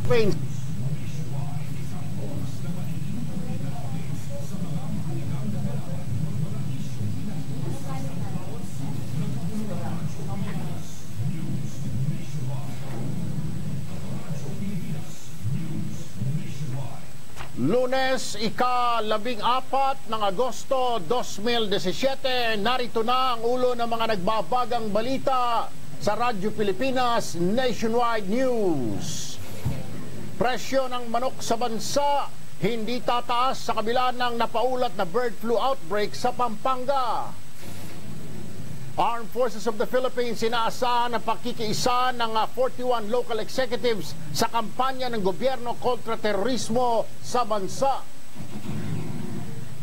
Philippines. Lunes, ika-14 ng Agosto 2017, narito na ang ulo ng mga nagbabagang balita sa Radyo Pilipinas Nationwide News. Presyo ng manok sa bansa hindi tataas sa kabila ng napaulat na bird flu outbreak sa Pampanga. Armed Forces of the Philippines inaasahan ang pakikiisa ng 41 local executives sa kampanya ng gobyerno kontra terorismo sa bansa.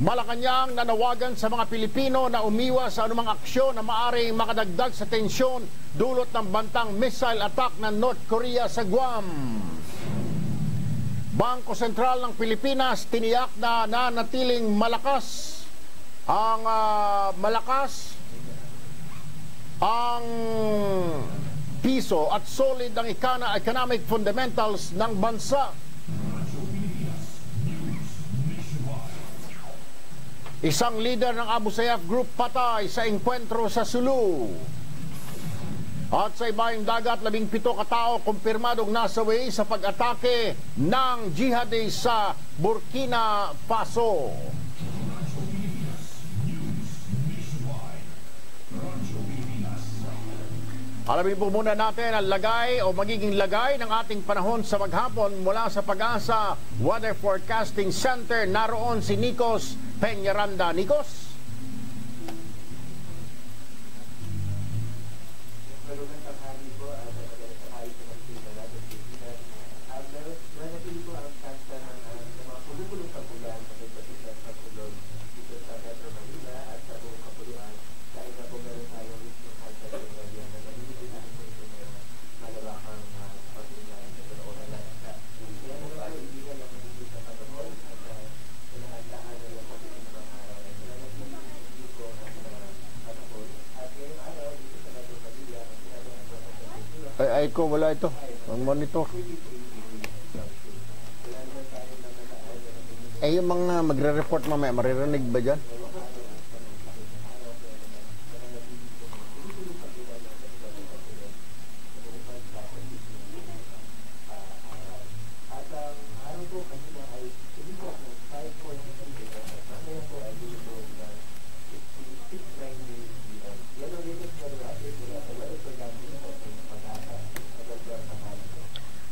Malacanang nanawagan sa mga Pilipino na umiwas sa anumang aksyon na maaaring makadagdag sa tensyon dulot ng bantang missile attack ng North Korea sa Guam. Bangko Sentral ng Pilipinas tiniyak na nanatiling malakas ang piso at solid ang economic fundamentals ng bansa. Isang leader ng Abu Sayyaf Group patay sa engkwentro sa Sulu. At sa ibayong dagat, 17 katao kumpirmadong nasawi sa pag-atake ng jihadis sa Burkina Faso. Alamin po muna natin ang lagay o magiging lagay ng ating panahon sa maghapon mula sa Pag-asa Weather Forecasting Center. Naroon si Nikos Peñaranda. Nikos? Ay ko, wala ito. Ang monitor. Yung mga magre-report mamaya, maririnig ba dyan?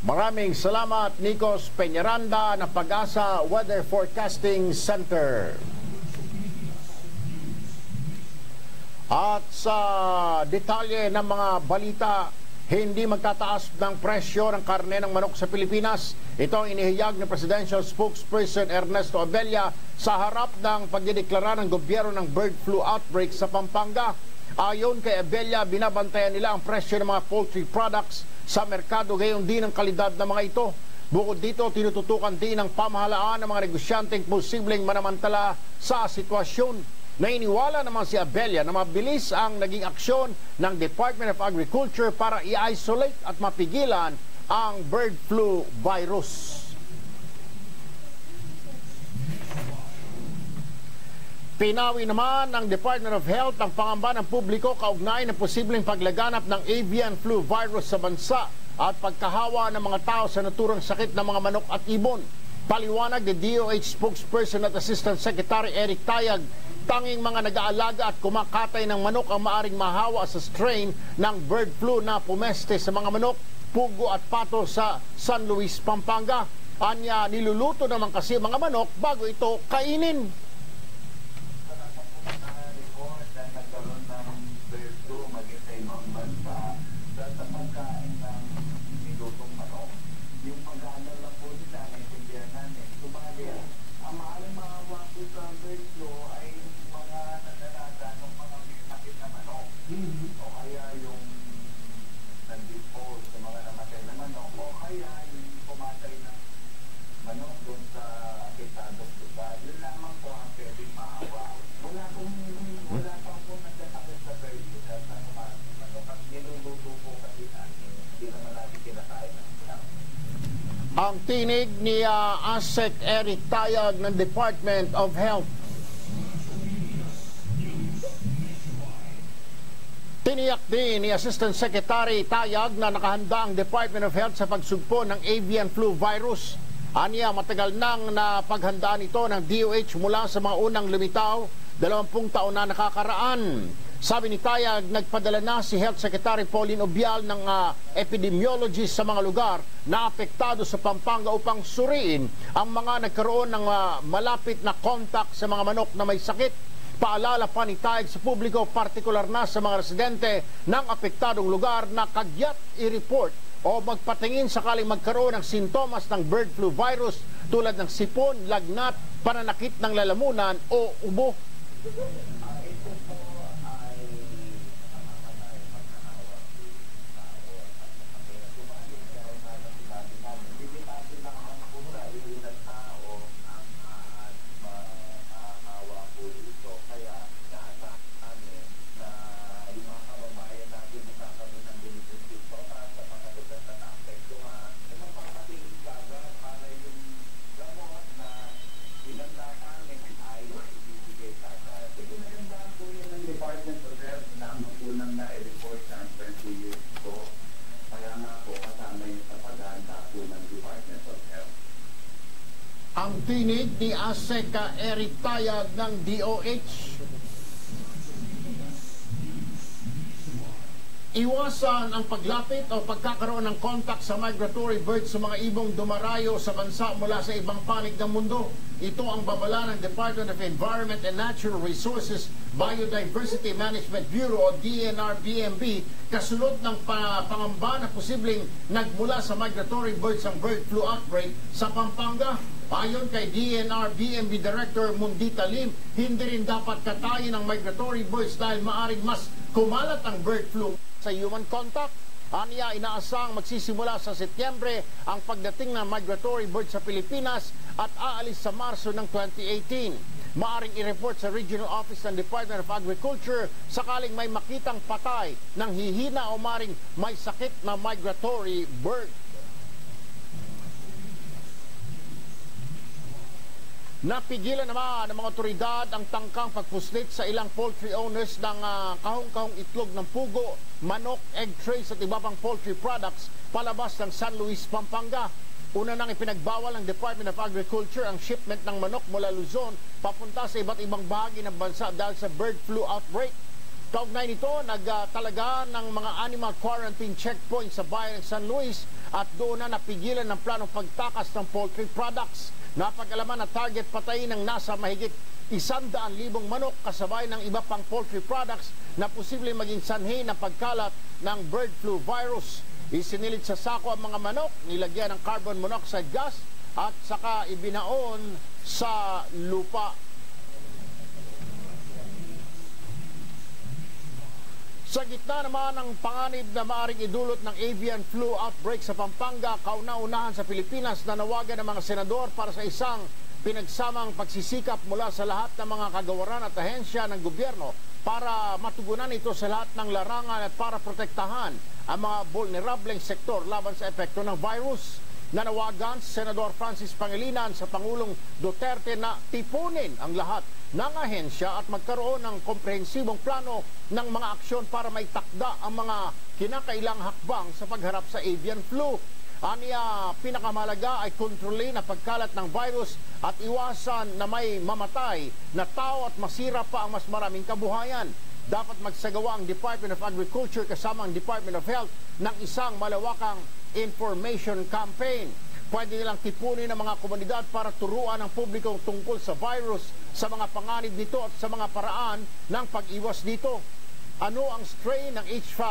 Maraming salamat, Nikos Peñaranda ng Pag-asa Weather Forecasting Center. At sa detalye ng mga balita, hindi magtataas ng presyo ng karne ng manok sa Pilipinas. Ito ang inihayag ng Presidential Spokesperson Ernesto Abella sa harap ng pagdideklara ng gobyerno ng bird flu outbreak sa Pampanga. Ayon kay Abella, binabantayan nila ang presyo ng mga poultry products sa merkado, gayon din ang kalidad ng mga ito. Bukod dito, tinututukan din ng pamahalaan ng mga negosyanteng posibleng manamantala sa sitwasyon. Nainiwala naman si Abella na mabilis ang naging aksyon ng Department of Agriculture para i-isolate at mapigilan ang bird flu virus. Pinawi naman ng Department of Health ang pangamba ng publiko kaugnay ng posibleng paglaganap ng avian flu virus sa bansa at pagkahawa ng mga tao sa naturang sakit ng mga manok at ibon. Paliwanag ni DOH spokesperson at Assistant Secretary Eric Tayag, tanging mga nag-aalaga at kumakatay ng manok ang maaring mahawa sa strain ng bird flu na pumeste sa mga manok, pugo at pato sa San Luis, Pampanga. Anya, niluluto naman kasi mga manok bago ito kainin. Manok doon sa apektadong lugar. Yun lamang po ang Ang tinig ni ASEC Eric Tayag ng Department of Health. Tiniyak din ni Assistant Secretary Tayag na nakahanda ang Department of Health sa pagsugpo ng avian flu virus. Aniya, matagal nang napaghandaan ito ng DOH mula sa mga unang lumitaw, 20 taon na nakakaraan. Sabi ni Tayag, nagpadala na si Health Secretary Pauline Obial ng epidemiologist sa mga lugar na apektado sa Pampanga upang suriin ang mga nagkaroon ng malapit na contact sa mga manok na may sakit. Paalala pa ni Tayag sa publiko, partikular na sa mga residente ng apektadong lugar na kagyat i-report o magpatingin sakaling magkaroon ng sintomas ng bird flu virus tulad ng sipon, lagnat, pananakit ng lalamunan o ubo. Ang tinig ni ASEC Eric Tayag ng DOH. Iwasan ang paglapit o pagkakaroon ng contact sa migratory birds sa mga ibong dumarayo sa bansa mula sa ibang panig ng mundo. Ito ang babala ng Department of Environment and Natural Resources Biodiversity Management Bureau o DNR-BMB kasunod ng pangamba na posibleng nagmula sa migratory birds ang bird flu outbreak sa Pampanga. Ayon kay DNR-BMB Director Mundita Lim, hindi rin dapat katayin ng migratory birds dahil maaring mas kumalat ang bird flu sa human contact. Aniya, inaasang magsisimula sa Setyembre ang pagdating ng migratory birds sa Pilipinas at aalis sa Marso ng 2018. Maaring i-report sa Regional Office ng Department of Agriculture sakaling may makitang patay ng hihina o maaring may sakit na migratory bird. Napigilan naman ng mga otoridad ang tangkang pagpuslit sa ilang poultry owners ng kahong-kahong itlog ng pugo, manok, egg trays at iba pang poultry products palabas ng San Luis, Pampanga. Una nang ipinagbawal ng Department of Agriculture ang shipment ng manok mula Luzon papunta sa iba't ibang bahagi ng bansa dahil sa bird flu outbreak. Kaugnay nito, nagtalaga ng mga animal quarantine checkpoint sa bayan ng San Luis at doon na napigilan ng planong pagtakas ng poultry products. Napag-alaman na target patayin ng nasa mahigit 100,000 manok kasabay ng iba pang poultry products na posibleng maging sanhi ng pagkalat ng bird flu virus. Isinilid sa sako ang mga manok, nilagyan ng carbon monoxide gas at saka ibinaon sa lupa. Sa gitna naman ng panganib na maaaring idulot ng avian flu outbreak sa Pampanga, kauna-unahan sa Pilipinas na nawagan ng mga senador para sa isang pinagsamang pagsisikap mula sa lahat ng mga kagawaran at ahensya ng gobyerno para matugunan ito sa lahat ng larangan at para protektahan ang mga vulnerableng sektor laban sa epekto ng virus. Nanawagan si Senador Francis Pangilinan sa Pangulong Duterte na tipunin ang lahat ng ahensya at magkaroon ng komprehensibong plano ng mga aksyon para maitakda ang mga kinakailang hakbang sa pagharap sa avian flu. Aniya, pinakamalaga ay kontrolin ang pagkalat ng virus at iwasan na may mamatay na tao at masira pa ang mas maraming kabuhayan. Dapat magsagawa ang Department of Agriculture kasama ang Department of Health ng isang malawakang information campaign. Pwede nilang tipunin ng mga komunidad para turuan ang publiko tungkol sa virus, sa mga panganib nito at sa mga paraan ng pag-iwas dito. Ano ang strain ng H5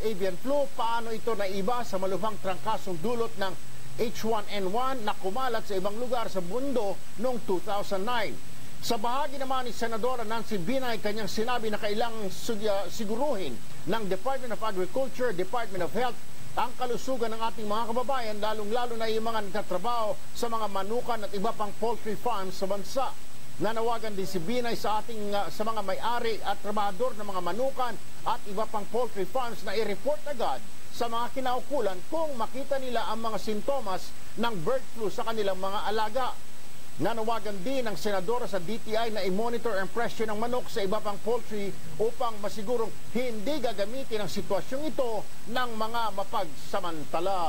avian flu? Paano ito naiba sa malubhang trangkasong dulot ng H1N1 na kumalat sa ibang lugar sa mundo noong 2009? Sa bahagi naman ni Senadora Nancy Binay, kanyang sinabi na kailangang siguruhin ng Department of Agriculture, Department of Health ang kalusugan ng ating mga kababayan, lalong-lalo na yung mga nagtatrabaho sa mga manukan at iba pang poultry farms sa bansa. Nanawagan din si Binay sa sa mga may-ari at trabahador ng mga manukan at iba pang poultry farms na i-report agad sa mga kinaukulan kung makita nila ang mga sintomas ng bird flu sa kanilang mga alaga. Nanawagan din ng senadora sa DTI na i-monitor ang presyo ng manok sa iba pang poultry upang masigurong hindi gagamitin ang sitwasyong ito ng mga mapagsamantala.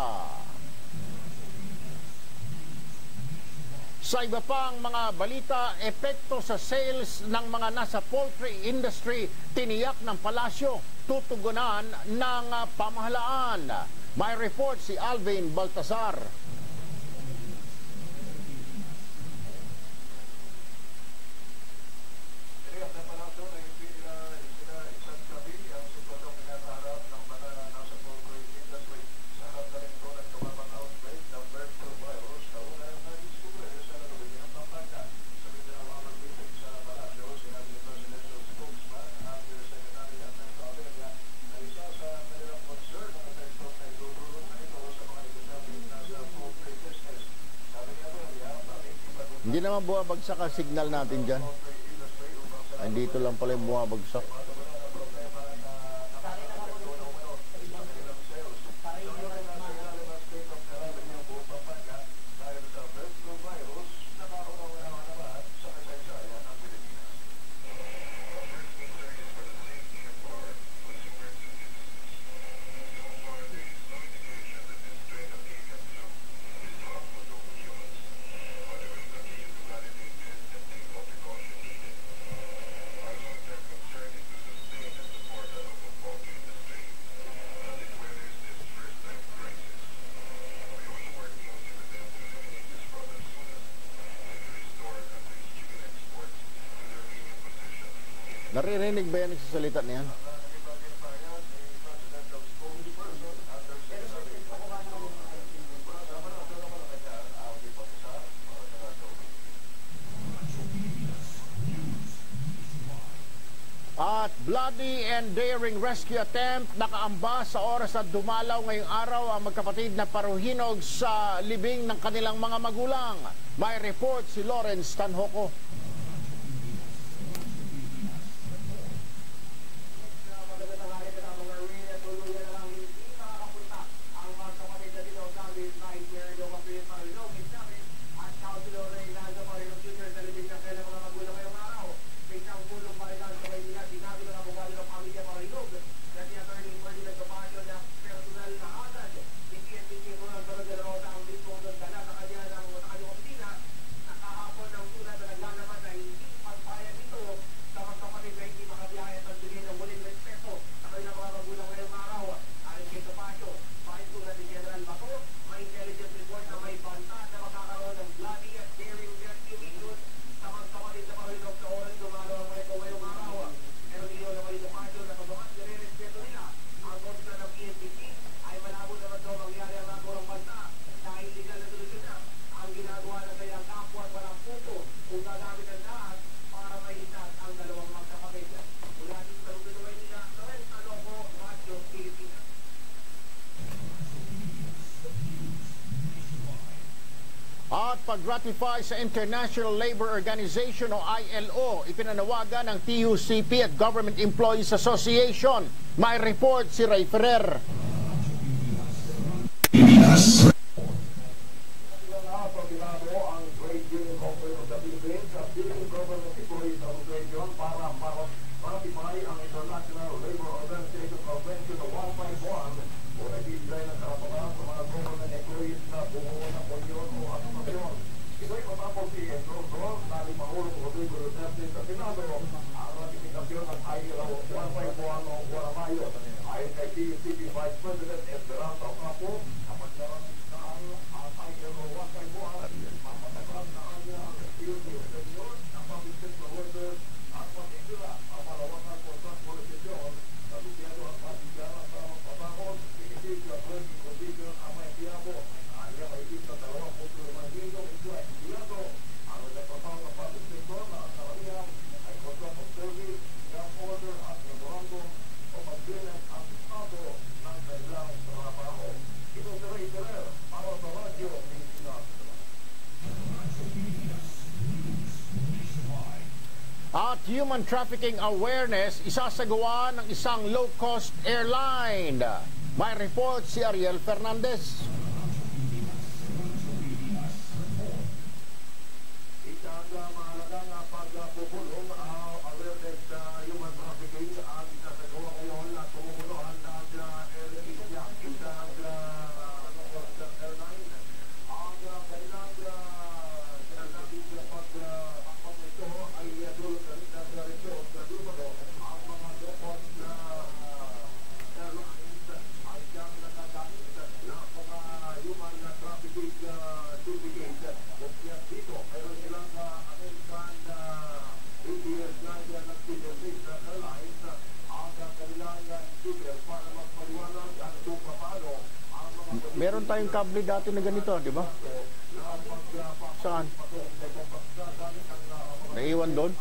Sa iba pang mga balita, epekto sa sales ng mga nasa poultry industry, tiniyak ng palasyo, tutugunan ng pamahalaan. May report si Alvin Baltasar. Hindi naman bumabagsak ang signal natin dyan. Ay, dito lang pala yung bumabagsak. Naririnig ba yan sa salita niyan? At bloody and daring rescue attempt nakaamba sa oras at dumalaw ngayong araw ang magkapatid na paruhinog sa libing ng kanilang mga magulang. May report si Lawrence Tanhoco. At pag-ratify sa International Labor Organization o ILO, ipinanawagan ng TUCP at Government Employees Association. May report si Ray Ferrer. Pilipinas. At human trafficking awareness isasagawa ng isang low-cost airline. May report si Ariel Fernandez. Mahalagang pagpupulong awareness sa human trafficking ang isasagawa ngayon na tumumunuhan ng IMSEX ng airline. Ang kanilang sinasabing pag-akpang ito ay dulot na rin sa dumalo ang mga dokot na airlines ay siyang natagamit na mga human trafficking syndicate. Kaya dito, mayroon silang American ABS na nagsiservice na airlines ang kanilang details para magpaliwanag at kung paano ang mga... Meron tayong kable dati na ganito, di ba? Saan? Naiwan doon?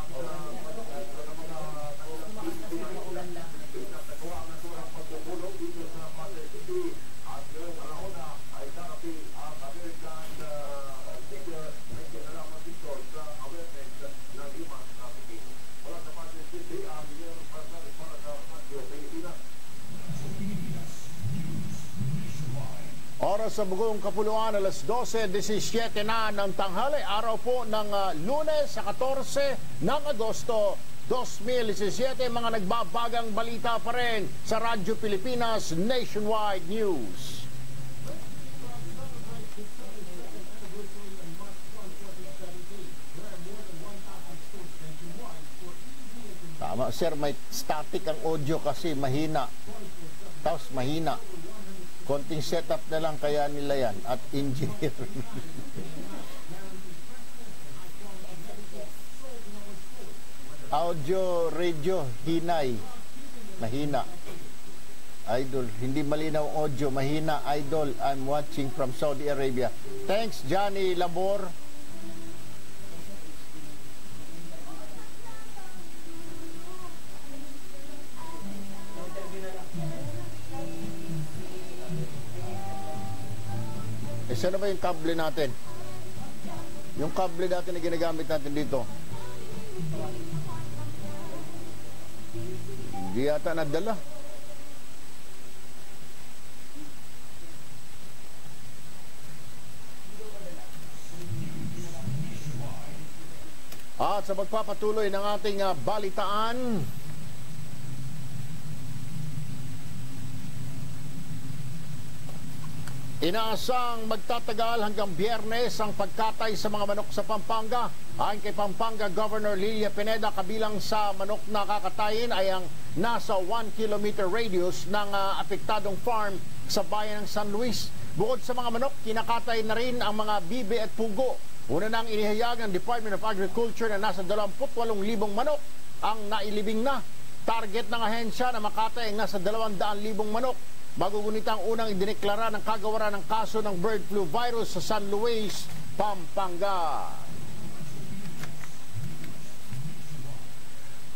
Oras sa Bugong Kapuluan, alas 12:17 na ng tanghali, araw po ng Lunes sa 14 ng Agosto 2017. Mga nagbabagang balita pa rin sa Radyo Pilipinas Nationwide News. Tama, sir, may static ang audio kasi mahina. Tapos mahina. Konting setup na lang kaya nila yan at engineer. Audio, radio, hinay. Mahina. Idol, hindi malinaw audio, mahina. Idol, I'm watching from Saudi Arabia. Thanks, Johnny Labor. Saan ba yung kable natin? Yung kable natin na ginagamit natin dito. Hindi yata nadala. At sa pagpapatuloy ng ating balitaan, inaasang magtatagal hanggang Biyernes ang pagkatay sa mga manok sa Pampanga. Ayon kay Pampanga Governor Lilia Pineda, kabilang sa manok na kakatayin ay ang nasa 1 kilometer radius ng apektadong farm sa bayan ng San Luis. Bukod sa mga manok, kinakatay na rin ang mga bibe at pugo. Una nang inihayag ng Department of Agriculture na nasa 28,000 manok ang nailibing na. Target ng ahensya na makatay ang nasa 200,000 manok. Magugunit ang unang idineklara ng kagawaran ng kaso ng bird flu virus sa San Luis, Pampanga.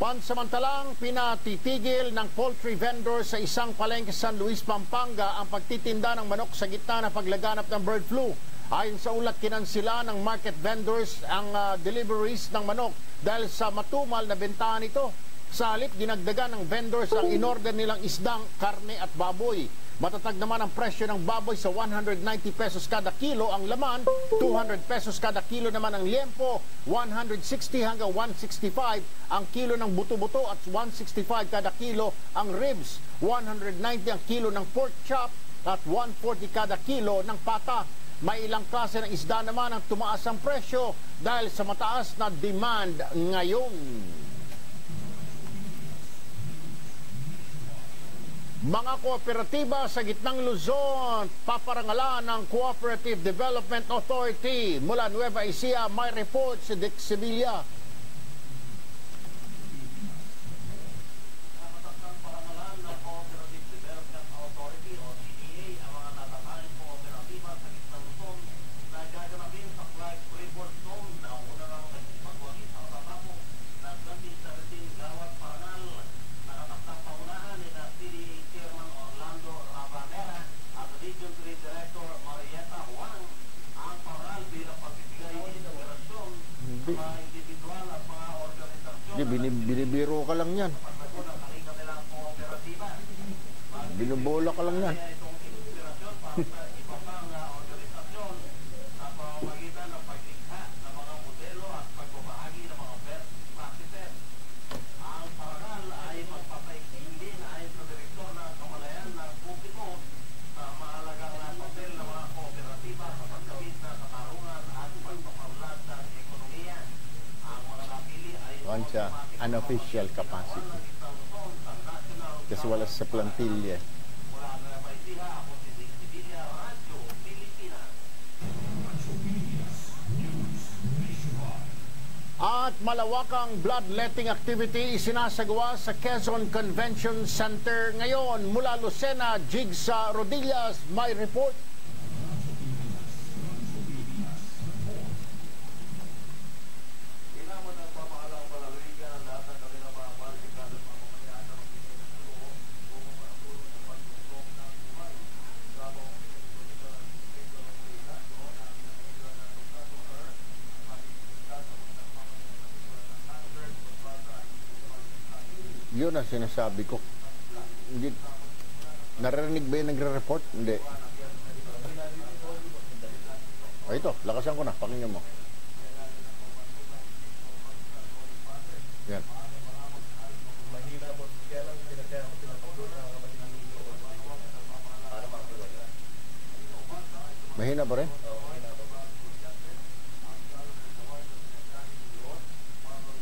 Pansamantalang pinatitigil ng poultry vendor sa isang palengke sa San Luis, Pampanga ang pagtitinda ng manok sa gitna ng paglaganap ng bird flu. Ayon sa ulat, kinansila ng market vendors ang deliveries ng manok dahil sa matumal na bentahan ito. Sa halip, dinagdagan ng vendors ang in-order nilang isdang, karne at baboy. Matatag naman ang presyo ng baboy sa 190 pesos kada kilo ang laman, 200 pesos kada kilo naman ang liempo, 160 hanggang 165 ang kilo ng buto-buto at 165 kada kilo ang ribs, 190 ang kilo ng pork chop at 140 kada kilo ng pata. May ilang klase ng isda naman ang tumaas ang presyo dahil sa mataas na demand ngayon. Mga kooperatiba sa gitnang Luzon, paparangalan ng Cooperative Development Authority. Mula Nueva Ecija, may report si Dick Sevilla. Binibiro ka lang yan. Binubola ka lang yan. Siya unofficial capacity kasi wala sa plantilla. At malawakang bloodletting activity isinasagawa sa Quezon Convention Center ngayon. Mula Lucena, Jigs Rodillas, may report. Yun ang sinasabi ko. Hindi, narinig ba yung nagre-report? Hindi. O ito, lakasan ko na. Pakinggan mo. Yan. Mahina ba rin?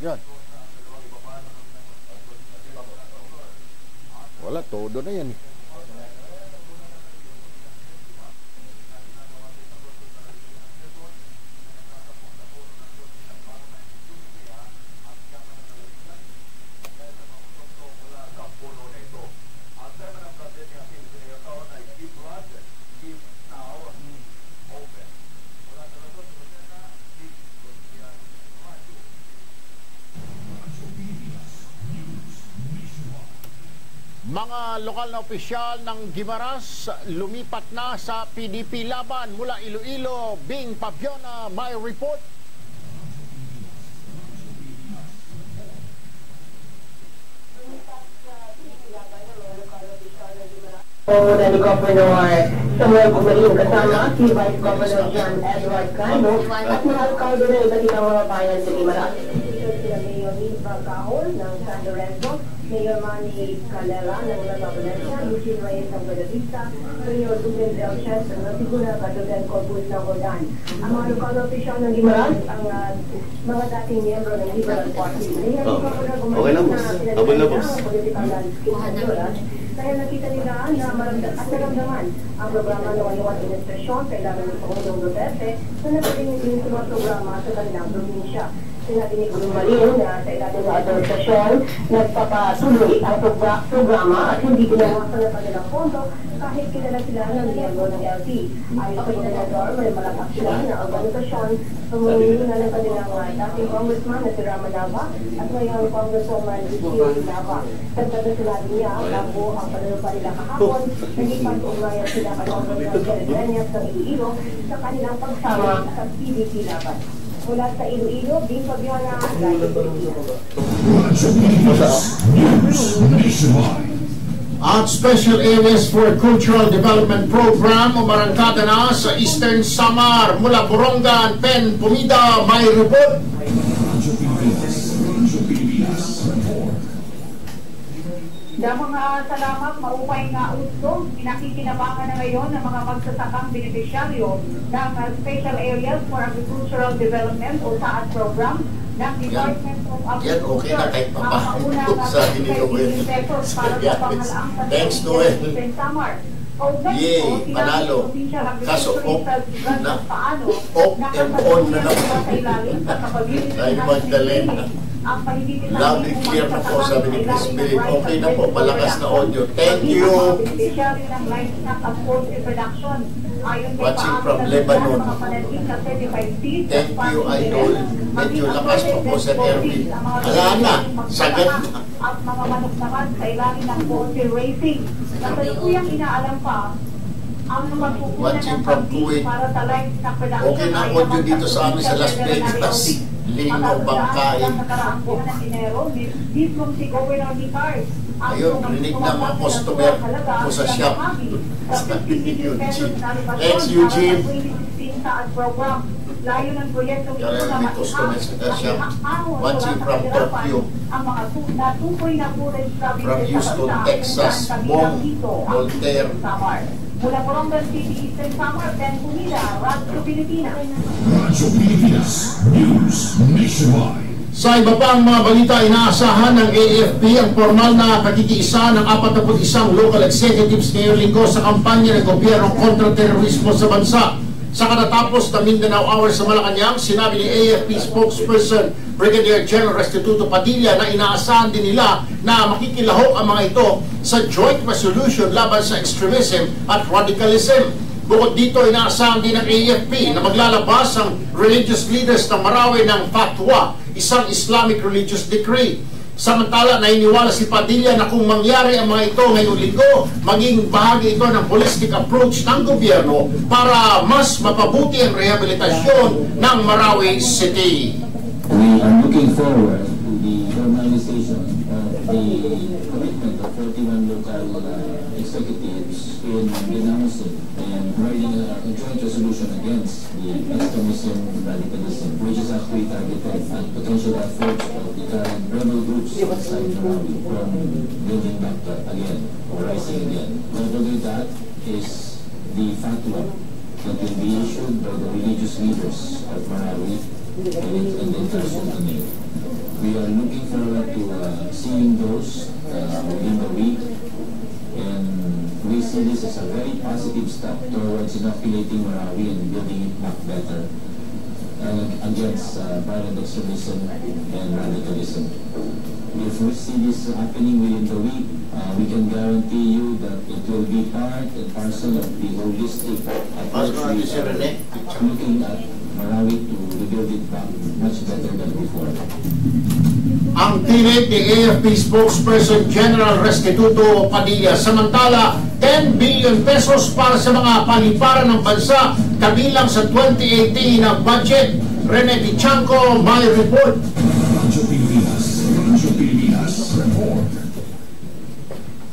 Yan. Wala, todo na yan. Mga lokal na opisyal ng Guimaras lumipat na sa PDP laban. Mula Iloilo, Bing Pabiona, may report. Ni Governor Samuel Bumarin kasama si Vice Governor John Edward Cano at mga alkalde ng iba't ibang mga bayan sa Guimaras. Sila Mayor Nisba Cahol ng San Lorenzo, Mayor Manny Calera ng Nueva Valencia, Lucien Reyes ng Bautista, Mayor Ruben Delches ng Siguna Cadoden Corpus ng Rodan. Ang mga lokal na opisyal ng Guimaras, ang mga dating miyembro ng Liberal Party. Okay lang, boss. Abol na, boss. Dahil nakita nila na naramdaman ang programa ng waliwat administrasyon sa ilalim ng Pangulong Duterte na nagpiliin din sa mga programa sa kanilang probinsya. Sinabi ni Gulong Maliw na sa ilalim ng administrasyon nagpapatuloy ang programa at hindi ginawasan ng kanilang pondo kahit kilala sila ng miyembro ng LT. Ayon kay Senador, may malakas sila na organisasyon pamumuno na ng kanilang dating congressman na si Ramanava at ngayong congresswoman Lucien Nava. Tagdada sinabi niya na po ang panunumpa nila kahapon, naging pag-ugnayan sila kay Congressman Jeremias ng Iloilo sa kanilang pagsama sa PDP laban. Mula sa Iloilo, Bing Pabiona, Radyo Pilipinas. At Special Areas for Cultural Development Program umarangkada na sa Eastern Samar. Mula Borongan, Pen, Pumida, may report. Na mga salamat, maupay nga usto, pinakikinabangan na ngayon ng mga magsasakang beneficiaryo ng Special Areas for Agricultural Development o SAAD program ng Department of Agriculture. Okay na kahit papahinto sa Digong. Thanks, Noel. Yay, panalo. Kaso off na. Off and on na naman. Tayo Magdalena. Loud and clear na po, sabi ni Chris Billy. Okay na po, malakas na audio. Thank you. Watching from Lebanon. Thank you, Idol. Medyo lakas po po sa Erwin. Wala na, sagad na. At mga manok naman sa ilalim ng poultry racing. Kasalukuyang inaalam pa ang magpupunan ng pag-ibig para sa livestock production. Okay na audio dito sa amin sa Las Vegas. Lino, bangkain. Nakaraang buwan ng Enero, mismong si Governor Nicars Ayun, rinig ng mga customer ko sa shop. Sabi ni Eugene. Ex-Eugene. Layo ng proyektong ito na watching from Tokyo, from Houston, Texas, Bong, Voltaire. Mula Corongan City, Eastern Samar, Ben Pumila, Radyo Pilipinas. Radyo Pilipinas, News Nationwide. Sa iba pang mga balita, inaasahan ng AFP ang formal na pakikiisa ng 41 local executives ngayong linggo sa kampanya ng gobyerno kontra terorismo sa bansa. Sa katatapos na Mindanao Hour sa Malacanang, sinabi ni AFP spokesperson Brigadier General Restituto Padilla na inaasahan din nila na makikilahok ang mga ito sa joint resolution laban sa extremism at radicalism. Bukod dito, inaasahan din ng AFP na maglalabas ang religious leaders ng Marawi ng fatwa, isang Islamic religious decree. Samantala, nainiwala si Padilla na kung mangyari ang mga ito ngayong linggo, maging bahagi ito ng holistic approach ng gobyerno para mas mapabuti ang rehabilitasyon ng Marawi City. We are looking forward to the formalization of the commitment of 41 local executives in denouncing and writing a joint resolution against the extremism and radicalism, which is actually targeted at potential efforts of the current rebel groups inside Marawi from building back again or rising again. Coupled with that is the fatwa that will be issued by the religious leaders of Marawi and the entire Sultanate. We are looking forward to seeing those within the week, and we see this as a very positive step towards inoculating Marawi and building it back better against violent extremism and radicalism. If we see this happening within the week, we can guarantee you that it will be part and parcel of the holistic approach we are looking at Marawi to rebuild it back much better than before. Ang tinig ni AFP spokesperson General Restituto Padilla. Samantala, 10 billion pesos para sa mga paliparan ng bansa kabilang sa 2018 na budget. Rene Tichanco, may report. Radyo Pilipinas report.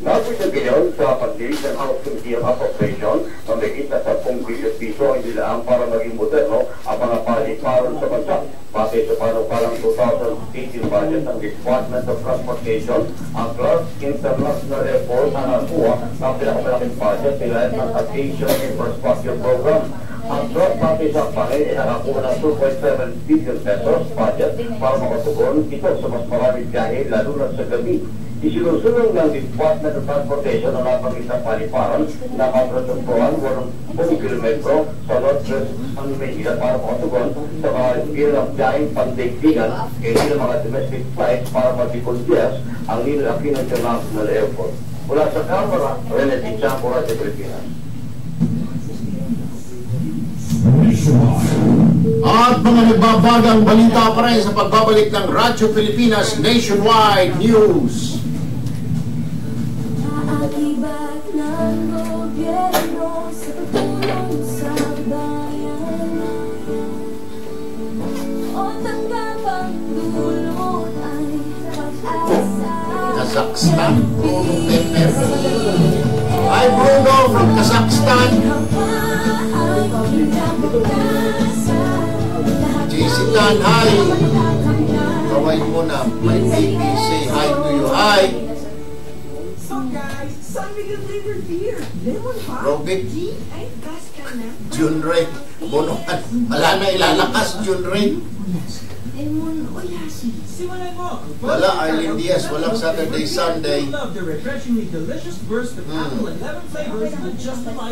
Nagpisa ngayon sa pagdilig ng House Committee on Appropriation, mamigit na 10 bilyon piso ang nilaang para maging moderno ang mga paliparan sa bansa. Pati sa panukalang 2018 budget ng Department of Transportation, ang Clark International Airport na nakuha ng pinakamalaking budget nila ng Aviation Infrastructure Program. Ang Clark pati sa panay ay nakakuha ng 2.7 billion pesos budget para makatugon ito sa mas maraming biyahe lalo na sa gabi. Isinusunod ng Department of Transportation ang napagisang paliparan na matransumpuan 8 kilometro sa Northwest ang Maynila para makatugon sa mga bilang biyaheng pandaigdigan kaya ng mga domestic flights para mag-dikondias ang Ilang International Airport. Mula sa Kamara, Rene Tichanco, Radyo Pilipinas. At mga nagbabagang balita pa rin sa pagbabalik ng Radyo Pilipinas Nationwide News. Akibat ng gobyerno sa pagtulong sa bayan o tanggapang dulot ay pag-asa. Kazakhstan, Hi Bruno from Kazakhstan. Jessica, hi. Kaway mo na. My baby, say hi to you. Hi. Robin, Junray, Bonohan. Wala na ilalakas, Junray. Wala, Arlene Diaz. Walang Saturday, Sunday.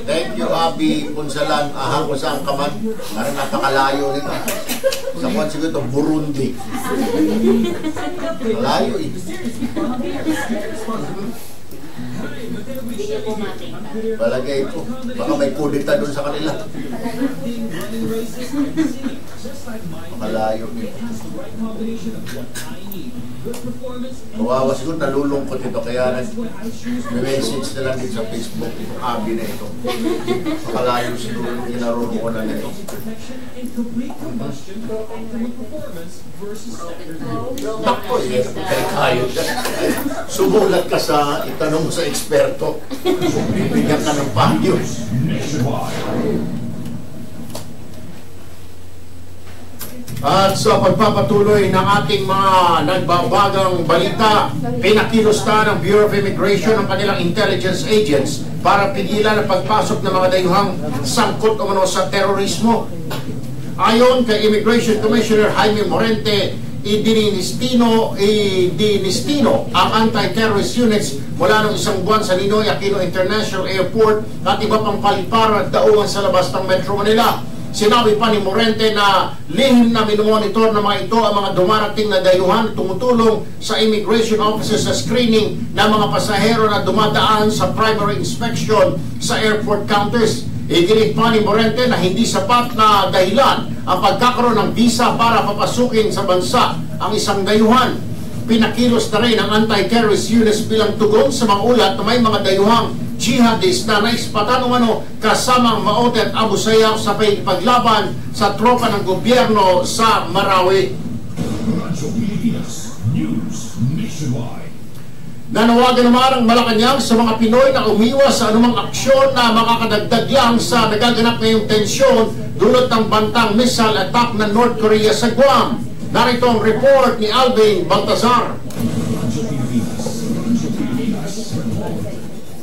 Thank you, Abi Punsalan. Aha ko saan ka man. Parang napakalayo nito. Sa kwan siguro ito, Burundi. Malayo eh. Palagay ko, baka may kudita doon sa kanila. Malayo nito. Kawawa siguro, nalulungkot ito. Kaya nag-message na lang din sa Facebook itong abi na ito. Makalayo siguro yung kinaroroonan nito. Nakpo eh, kayo. Sumulat ka sa itanong sa eksperto. Bibigyan ka ng payo. At sa pagpapatuloy ng ating mga nagbabagang balita, pinakilusta ng Bureau of Immigration ang kanilang intelligence agents para pigilan ang pagpasok ng mga dayuhang sangkot umano sa terorismo. Ayon kay Immigration Commissioner Jaime Morente, idinistino ang anti-terrorist units mula noong isang buwan sa Ninoy Aquino International Airport at iba pang paliparan at daungan sa labas ng Metro Manila. Sinabi pa ni Morente na lihim na minomonitor ng mga ito ang mga dumarating na dayuhan tumutulong sa immigration offices sa screening ng mga pasahero na dumadaan sa primary inspection sa airport counters. Iginit pa ni Morente na hindi sapat na dahilan ang pagkakaroon ng visa para papasukin sa bansa ang isang dayuhan. Pinakilos na rin ang anti-terrorist units bilang tugon sa mga ulat na may mga dayuhang jihadist na naispatan umano kasamang Maote at Abu Sayyaf sa paglaban sa tropa ng gobyerno sa Marawi. Radyo Pilipinas News Nationwide. Nanawagan naman ang Malacanang sa mga Pinoy na umiwas sa anumang aksyon na makakadagdag lang sa nagaganap ngayong tensyon dulot ng bantang missile attack ng North Korea sa Guam. Narito ang report ni Alvin Baltazar.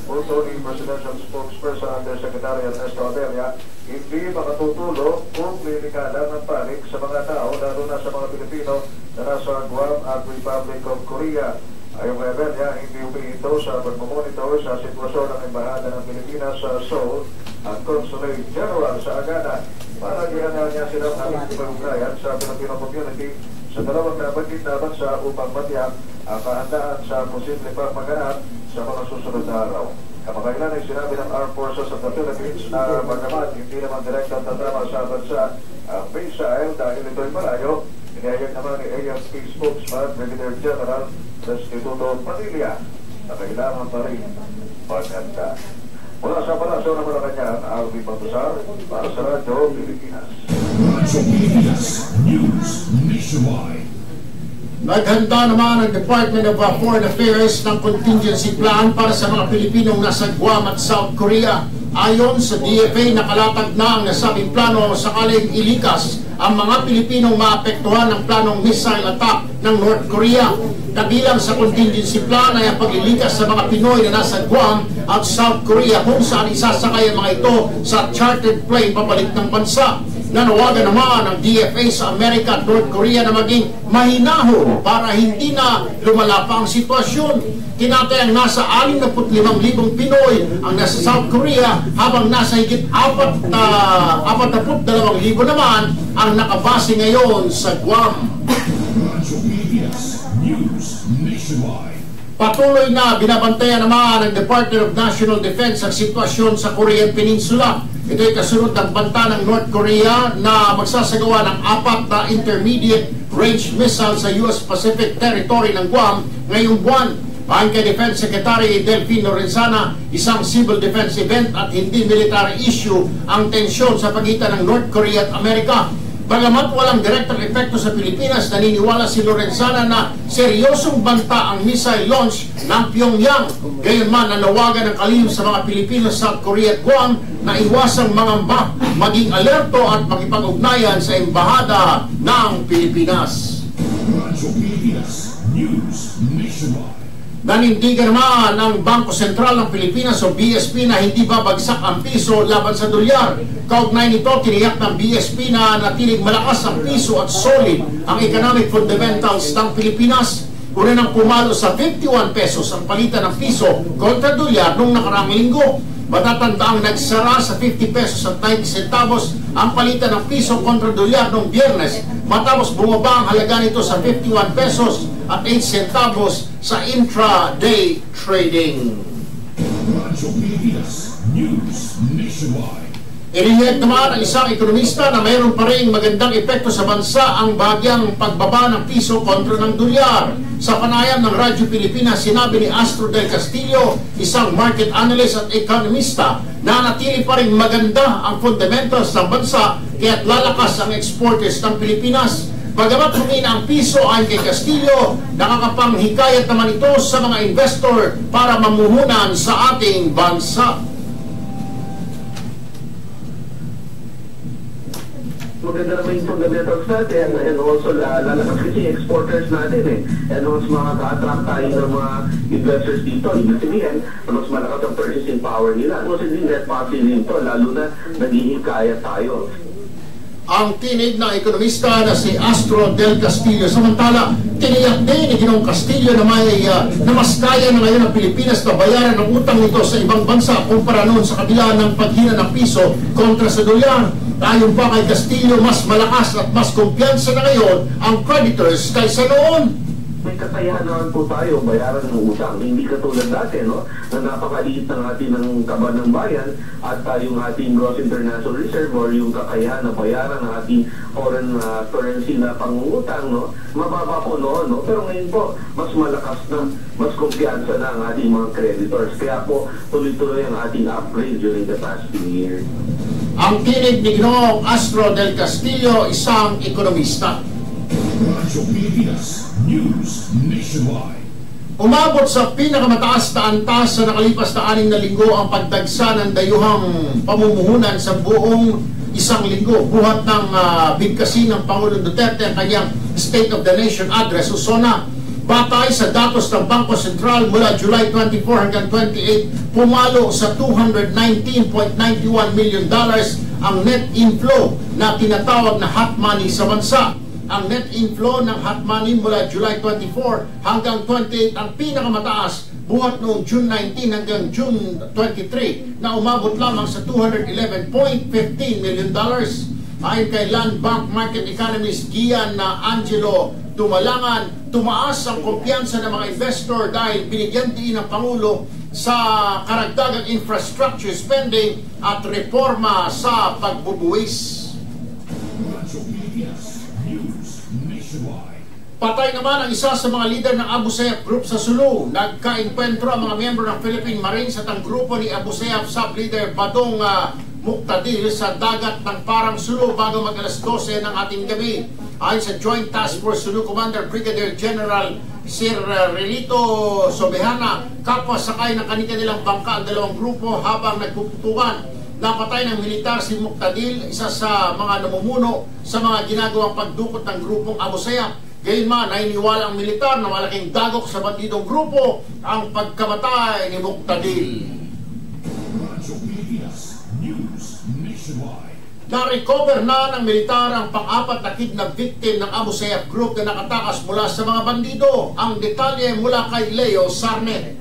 Puso ni Presidential Spokesperson Undersecretary Ernesto Abelia, hindi makatutulong kung lilikala ng panik sa mga tao, lalo na sa mga Pilipino na nasa Guam at Republic of Korea. Ayon kay Abelia, hindi umihinto sa pagmamonitor sa sitwasyon ng Embahada ng Pilipinas sa Seoul at Consulate General sa Agana para gihanan niya silang nakikipag-ugnayan sa Filipino community sa dalawang nabanggit na bansa upang matiyak ang kahandaan sa posible pagmaganap sa mga susunod na araw. Kamakailan ay sinabi ng Armed Forces of the Philippines na bagamat hindi naman direktang tatama sa bansa ang missile dahil ito'y malayo, inihayag naman ni AFP spokesman Brigadier General Restituto Padilla na kailangan pa rin paghanda. Mula sa Palasyo ng Malacanang, Alvin Baltazar para sa Radyo Pilipinas. Radyo Pilipinas News Nationwide. Naghanda naman ang Department of Foreign Affairs ng contingency plan para sa mga Pilipinong nasa Guam at South Korea. Ayon sa DFA, nakalatag na ang nasabing plano sakaling ilikas ang mga Pilipinong maapektuhan ng planong missile attack ng North Korea. Kabilang sa contingency plan ay ang paglilikas sa mga Pinoy na nasa Guam at South Korea kung saan isasakay ang mga ito sa chartered plane pabalik ng bansa. Nanawagan naman ang DFA sa Amerika at North Korea na maging mahinahon para hindi na lumala pa ang sitwasyon. Tinatayang nasa 65,000 Pinoy ang nasa South Korea habang nasa higit 42,000 naman ang nakabase ngayon sa Guam. Radyo Pilipinas News Nationwide. Patuloy na binabantayan naman ng Department of National Defense ang sitwasyon sa Korean Peninsula. Ito ay kasunod ng banta ng North Korea na magsasagawa ng 4 na intermediate range missile sa US Pacific Territory ng Guam ngayong buwan. Ayon kay Defense Secretary Delfin Lorenzana, isang civil defense event at hindi military issue ang tensyon sa pagitan ng North Korea at Amerika. Bagamat walang direktang epekto sa Pilipinas, naniniwala si Lorenzana na seryosong banta ang missile launch ng Pyongyang. Gayunman, nanawagan ng kalihim sa mga Pilipino sa South Korea at Guam na iwasang mangamba, maging alerto at makipag-ugnayan sa Embahada ng Pilipinas. Radyo Pilipinas News Nationwide. Nanindigan naman ang Bangko Sentral ng Pilipinas o BSP na hindi babagsak ang piso laban sa dolyar. Kaugnay nito, tiniyak ng BSP na natiling malakas ang piso at solid ang economic fundamentals ng Pilipinas. Una nang pumalo sa 51 pesos ang palitan ng piso kontra dolyar noong nakaraang linggo. Matatanda ang nagsara sa 50 pesos at 90 centavos ang palitan ng piso kontra dolyar noong Biyernes, matapos bumaba ang halaga nito sa 51 pesos at 8 centavos sa intraday trading. Radyo Pilipinas News Nationwide. Inihiyag naman ang isang ekonomista na mayroon pa rin magandang epekto sa bansa ang bahagyang pagbaba ng piso kontra ng dolyar. Sa panayam ng Radyo Pilipinas, sinabi ni Astro del Castillo, isang market analyst at ekonomista, na natili pa rin maganda ang fundamentals ng bansa kaya't lalakas ang exporters ng Pilipinas. Bagamat humina ang piso ayon kay Castillo, nakakapanghikayat naman ito sa mga investor para mamuhunan sa ating bansa. Maganda naman yung fundamentals natin and also lalakas kasi exporters natin and mas makaka-attract tayo ng mga investors dito. Ibig sabihin, mas malakas ang purchasing power nila. Kasi din net positive nito, lalo na naghihikayat tayo. Ang tinig ng ekonomista na si Astro del Castillo. Samantala, tiniyak din ni Ginong Castillo na mas kaya na ngayon ng Pilipinas na bayaran ang utang nito sa ibang bansa kumpara noon sa kabila ng paghina ng piso kontra sa dolyar. Ayon pa kay Castillo, mas malakas at mas kumpiyansa na ngayon ang creditors kaysa noon. May kakayahan naman po tayo bayaran ng utang. Hindi katulad dati, no? Na napakaliit ng ating ng kaban ng bayan at yung ating gross international reserve or yung kakayahan na bayaran ng ating foreign currency na pangungutang, no? Mababa po noon, no? Pero ngayon po, mas malakas na, mas kumpiyansa na ang ating mga creditors. Kaya po, tuloy-tuloy ang ating upgrade during the past few years. Ang tinig ni Ginong Astro del Castillo, isang ekonomista. Radyo Pilipinas News Nationwide. Umabot sa pinakamataas na antas sa nakalipas na 6 na linggo ang pagdagsa ng dayuhang pamumuhunan sa buong isang linggo. Buhat ng bigkasin ng Pangulong Duterte ang kanyang State of the Nation Address. Usona, batay sa datos ng Bangko Sentral mula July 24 hanggang 28, pumalo sa $219.91 million ang net inflow na tinatawag na hot money sa bansa. Ang net inflow ng hot money mula July 24 hanggang 28 ang pinakamataas buhat noong June 19 hanggang June 23 na umabot lamang sa $211.15 million. Ayon kay Land Bank Market Economist Gian Angelo Tumalangan, tumaas ang kumpiyansa ng mga investor dahil binigyan din ng Pangulo sa karagdagang infrastructure spending at reforma sa pagbubuwis. Patay naman ang isa sa mga lider ng Abu Sayyaf Group sa Sulu. Nagka-enkwentro ang mga miyembro ng Philippine Marines at ang grupo ni Abu Sayyaf sub-leader Badong Muqtadil sa dagat ng Parang Sulu bago mag-alas 12 ng ating gabi. Ayon sa Joint Task Force Sulu Commander Brigadier General Sir Relito Sobehana, kapwa sakay ng kanilang bangka ang dalawang grupo habang nagpuputukan. Napatay ng militar si Muqtadil, isa sa mga namumuno sa mga ginagawang pagdukot ng grupong Abu Sayyaf. Gayunman, nainiwala ang militar na malaking dagok sa bandidong grupo ang pagkamatay ni Muqtadil. Na-recover na ng militar ang pang-apat na kidnap victim ng Abu Sayyaf Group na nakatakas mula sa mga bandido. Ang detalye mula kay Leo Sarne.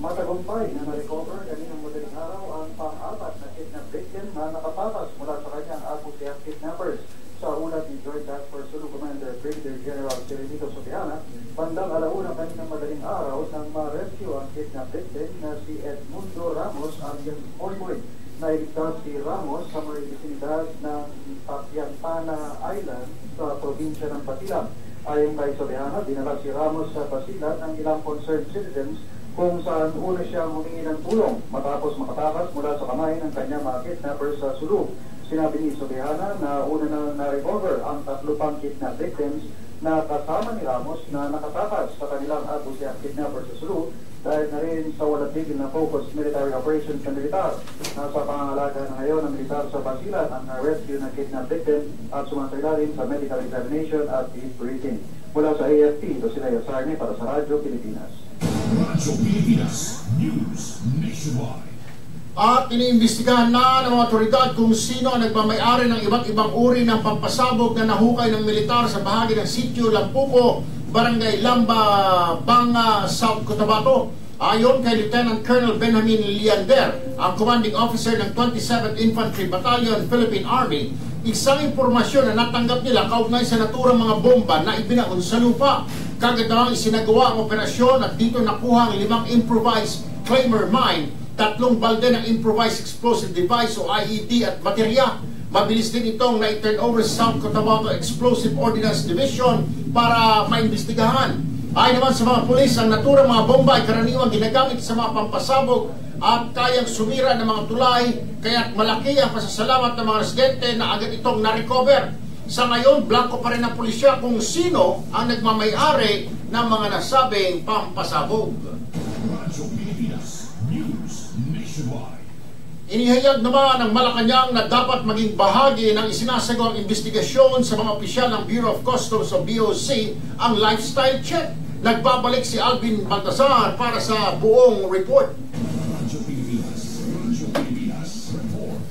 Matagumpay na na-recover kaninang madaling araw ang pang-apat na kidnap victim na nakatakas mula sa kanyang Abu Sayyaf kidnappers. Sa ulat ni Joint Task Force Sulu Commander Brigadier General Sir Sobehana, bandang alauna kaninang madaling araw nang ma-rescue ang kidnap victim na si Edmundo Ramos alias Moymoy. Nailigtas si Ramos sa may vicinidad ng Papiantana Island sa probinsya ng Basilan. Ayon kay Sobehana, dinala si Ramos sa Basilan ng ilang concerned citizens kung saan una siyang humingi ng tulong matapos makatakas mula sa kamay ng kanyang mga kidnappers sa Sulu. Sinabi ni Sobehana na una na na-recover ang 3 pang kidnap victims na kasama ni Ramos na nakatakas sa kanilang Abu Sayyaf kidnappers sa Sulu dahil na rin sa walang tigil na focused military operations ng militar. Nasa pangangalaga na ngayon ng militar sa Basilan ang rescue ng kidnap victim at sumasailalim sa medical examination at briefing. Mula sa AFP, ito sila Yasarne para sa Radyo Pilipinas. Radyo Pilipinas News Nationwide. At iniimbestigahan na ng mga otoridad kung sino ang nagmamayari ng iba't ibang uri ng pampasabog na nahukay ng militar sa bahagi ng sitio Lampuco, Barangay Lamba, Banga, South Cotabato. Ayon kay Lieutenant Colonel Benjamin Liander, ang commanding officer ng 27th Infantry Battalion, Philippine Army, isang impormasyon na natanggap nila kaugnay sa naturang mga bomba na ibinaon sa lupa. Kagad na isinagawa ang operasyon at dito nakuha ang 5 improvised Claimer Mine, 3 balde ng improvised explosive device o IED at baterya. Mabilis din itong na-turn over sa South Cotabato Explosive Ordnance Division para maimbestigahan. Ayon naman sa mga pulis, ang naturang mga bomba ay karaniwang ginagamit sa mga pampasabog at kayang sumira ng mga tulay, kaya't malaki ang pasasalamat ng mga residente na agad itong na-recover. Sa ngayon, blanco pa rin ang pulisya kung sino ang nagmamay-ari ng mga nasabing pampasabog. Radyo Pilipinas News Nationwide. Inihayag naman ng Malacanang na dapat maging bahagi ng isinasagawang investigasyon sa mga opisyal ng Bureau of Customs o BOC ang lifestyle check. Nagbabalik si Alvin Baltasar para sa buong report. Radyo Pilipinas Report.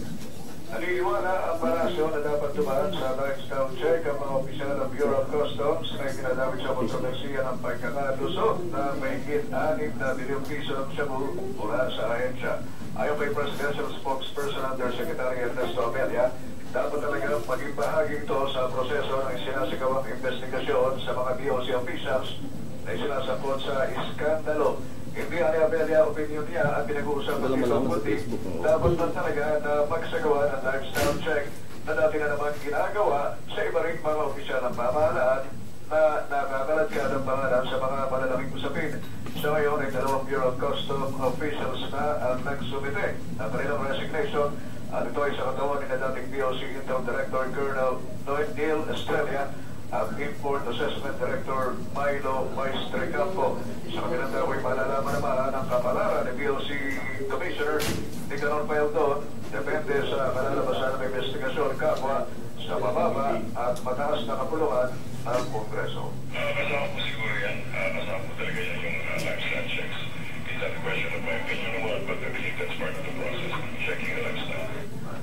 Naniniwala ang parasyo na dapat dumaan sa lifestyle check ang mga opisyal ng Bureau of Customs na ginadamit sa kontrobersiya ng pagkakalusot na mahigit 6 na bilyong piso ng shabu mula sa ahensya. Ayon kay Presidential Spokesperson Undersecretary Ernesto Amelia, dapat talaga maging bahagi ito sa proseso ng sinasagawang investigasyon sa mga BOC officials na sinasangkot sa iskandalo. Hindi ani Amelia opinion niya at pinag-uusapan nito kundi dapat na talaga na magsagawa ng lifestyle check na dati na naman ginagawa sa iba ring mga opisyal ng pamahalaan na nakakalat ka ng pangalan sa mga malalaking usapin. Sa ngayon ay 2 Bureau of Customs officials na ang nagsumite ng kanilang resignation at ito ay sa katawan ni na dating BOC Interim Director Colonel Neil Estrella at Import Assessment Director Milo Maestrecampo. Sa kabilang daw ay malalaman naman ang kapalaran ni BOC Commissioner Digong depende sa kalalabasan ng investigasyon kapwa sa mababa at mataas na kapulungan ng Kongreso. Kasama po siguro yan. Kasama po talaga yan yung lifestyle checks. It's not a question of my opinion or what, but I believe that's part of the process, checking the lifestyle.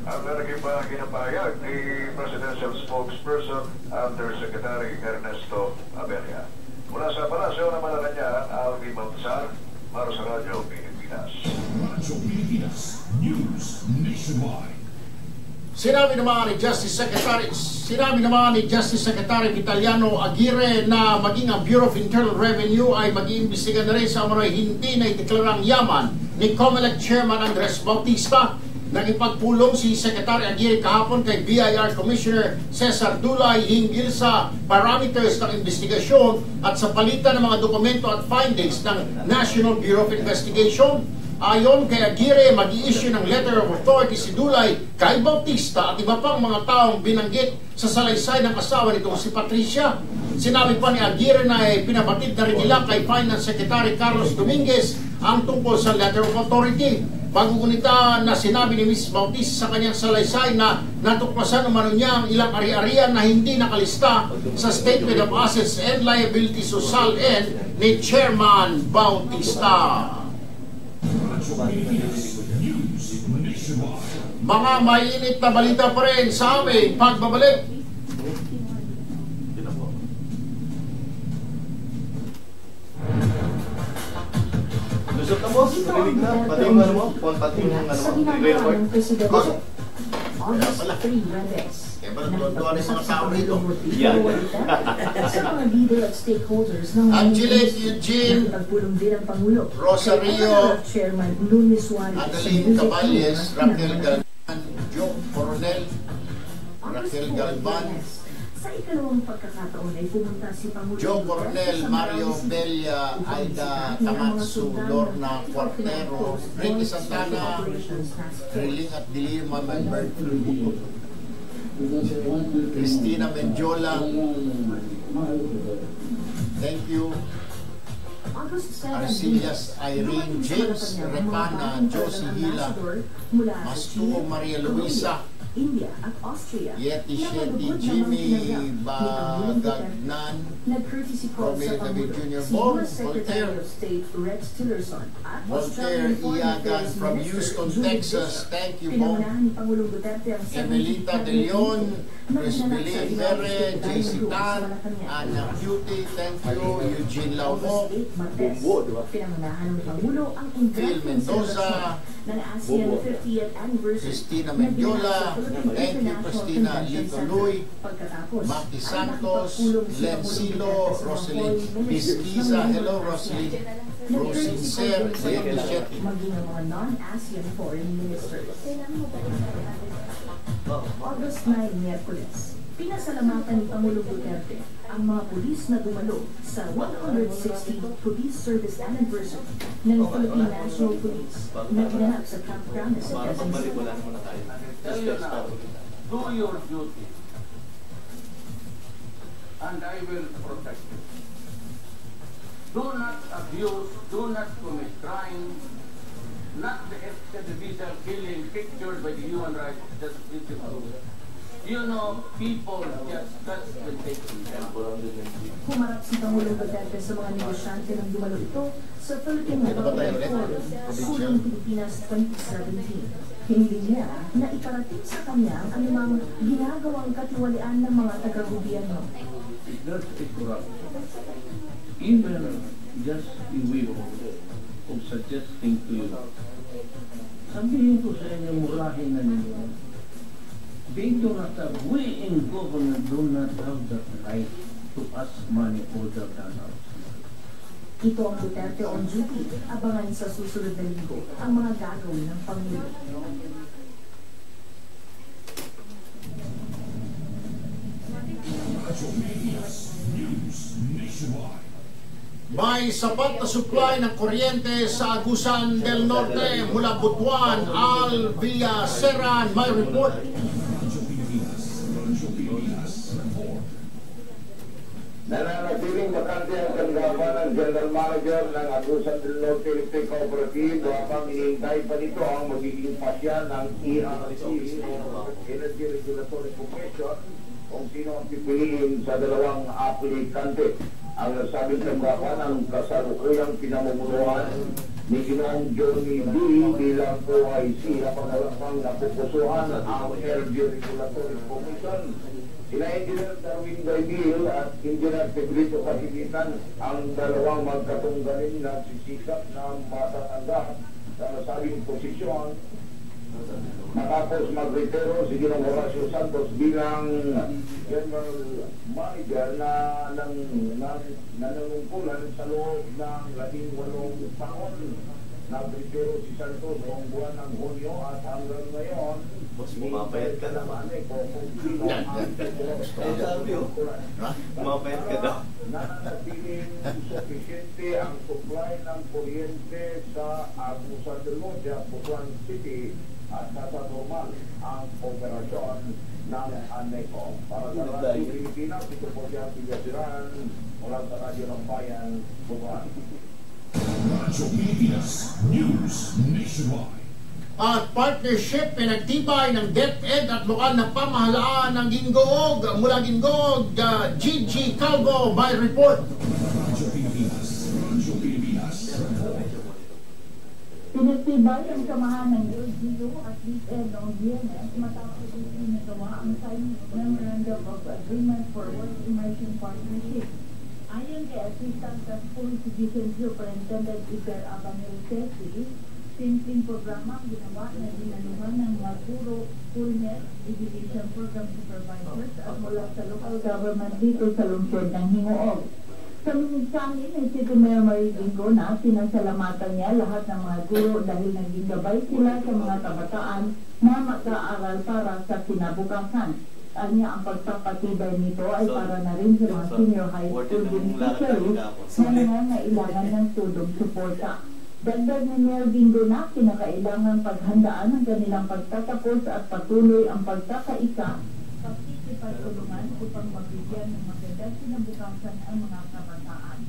Ang naging bahagi ng pahayag ni Presidential Spokesperson Undersecretary Ernesto Amelia. Mula sa Palasyo ng Malacanang, Alvin Baltasar, para sa Radyo Pilipinas. Radyo Pilipinas News Nationwide. Sinabi naman ni Justice Secretary Vitaliano Aguirre na maging ang Bureau of Internal Revenue ay mag-iimbestiga na rin sa umano'y hindi na ideklarang yaman ni COMELEC Chairman Andres Bautista. Nang ipagpulong si Secretary Aguirre kahapon kay BIR Commissioner Cesar Dulay hinggil sa parameters ng investigasyon at sa palitan ng mga dokumento at findings ng National Bureau of Investigation. Ayon kay Aguirre, mag-i-issue ng letter of authority si Dulay kay Bautista at iba pang mga taong binanggit sa salaysay ng asawa nitong si Patricia. Sinabi pa ni Aguirre na pinabatid na rin nila kay Finance Secretary Carlos Dominguez ang tungkol sa letter of authority. Pagkukunita na sinabi ni Ms. Bautista sa kanyang salaysay na natuklasan umano niya ang ilang ari-arian na hindi nakalista sa Statement of Assets and Liabilities o SALN ni Chairman Bautista. Mga mainit na balita pa rin sa aming pagbabalik. Lusot na boss, narinig na. Pati yung ano mo, pati yung ano mo, report. August 3, Reyes. Tuwa ng mga tao rito. Yan. Sa mga leader at stakeholders ng Angelique, Eugene, nagpulong din ang Pangulo. Rosario, Chairman Lunes Suarez, Adeline Caballes, Raquel Galvan, Joe Coronel, Raquel Galvan, sa ikalawang pagkakataon ay pumunta si Pangulo Joe Coronel, Mario Belia, Aida Tamatsu, Lorna Cuartero, Ricky Santana, Riling at Dilima, Melbert, Cristina Menjola, thank you, Arcillas Irene, James Repana, Josie Hila, Mastuo Maria Luisa, India at Austria. Yeti Shetty, Jimmy Bagagnan, Romeo David Jr. Bong, Voltaire, Voltaire Iagan from Houston, Texas. Thank you, Bong. Emelita De Leon, Crispelin Mere, JC Tan, Ana Cutie, thank you, Eugene Laumo, Phil Mendoza, Cristina Mendiola, thank you, Christina Lito Luy, Maki Santos, Len Silo, Roselyn Pisquiza, hello Roselyn, Nag-30 maging ang mga non-ASEAN foreign ministers. August 9, Miyerkules, pinasalamatan ni Pangulong Duterte ang mga pulis na dumalo sa 160th Police Service Anniversary ng Philippine National Police na ginanap sa Camp Grande sa Quezon City. Tell you now, do your duty, and I will protect you. Do not abuse, do not commit crime, not the extrajudicial killing pictured by the human rights justice. You know, people just touch when they can. Humarap si Pangulong Duterte sa mga negosyante ng dumalo ito sa Philippine National Forum, Kulong Pilipinas 2017. Hindi niya na iparating sa kanya ang anumang ginagawang katiwalian ng mga taga-gobyerno. That's a corruption. Even just a way of suggesting to you, sabihin ko sa inyo, murahin na ninyo. They do not have, we in government do not have the right to ask money older than us. Ito ang Duterte on duty. Abangan sa susunod na linggo ang mga gagawin ng Pangulo. May sapat na supply ng kuryente sa Agusan del Norte mula Butuan, Al Villaseran. May report. Nananatiling bakante ang tanggapan ng General Manager ng Agusan del Norte Electric Cooperative habang hinihintay pa nito ang magiging pasya ng ERC, Energy Regulatory Commission, kung sino ang pipiliin sa dalawang aplikante. Ang nasabing tanggapan ang kasalukuyang pinamumunuan ni Ginoong Johnny B. bilang OIC habang wala pang napupusuhan ang Energy Regulatory Commission. Sina Engineer Erwin at Engineer Pedrito Kasibitan ang dalawang magkatunggaling na sisikap na matatanggap sa nasabing posisyon. Matapos mag-retiro si Ginoong Horacio Santos bilang General Manager na nanungkulan sa loob ng 18 taon. Nag-retiro si Santos noong buwan ng Hunyo at hanggang ngayon mas pumapayat ka naman. Pumapayat ka daw. Nananatiling suficiente ang supply ng kuryente sa Agusan del Norte at Butuan City at nasa normal ang operasyon ng ANECO. Para sa Radyo Pilipinas, ito po siya Pilipinas mula sa Radyo ng Bayan, Butuan. Radyo Pilipinas News Nationwide. At partnership pinagtibay ng DepEd at lokal na pamahalaan ng Gingoog. Mula Gingoog, Gigi Calvo, may report. Radyo Pilipinas. Radyo Pilipinas. Pinagtibay ang samahan ng LGU at DepEd noong Biyernes matapos ito nagawa ang signing of Memorandum of Agreement for Work Immersion Partnership. Ayon kay Assistant Police Division Superintendent Iber Abanel-Cesi, simpleng programa ang ginawa na dinaluhan ng mga guro, schoolnet, education program supervisors at mula sa local government dito sa lungsod ng Hingoog. Sa minsanin ni City Mayor Marie Digong na sinasalamatan niya lahat ng mga guro dahil naging gabay sila sa mga kabataan na mag-aaral para sa kinabukasan. Anya ang pagpapatibay nito ay para na rin sa mga senior high school beneficiaries na nangangailangan ng tulong suporta. Dagdag ni Mayor Digong na kinakailangan paghandaan ang kanilang pagtatapos at patuloy ang pagkakaisa, pagkikipagtulungan upang mabigyan ng magandang kinabukasan ang mga kabataan.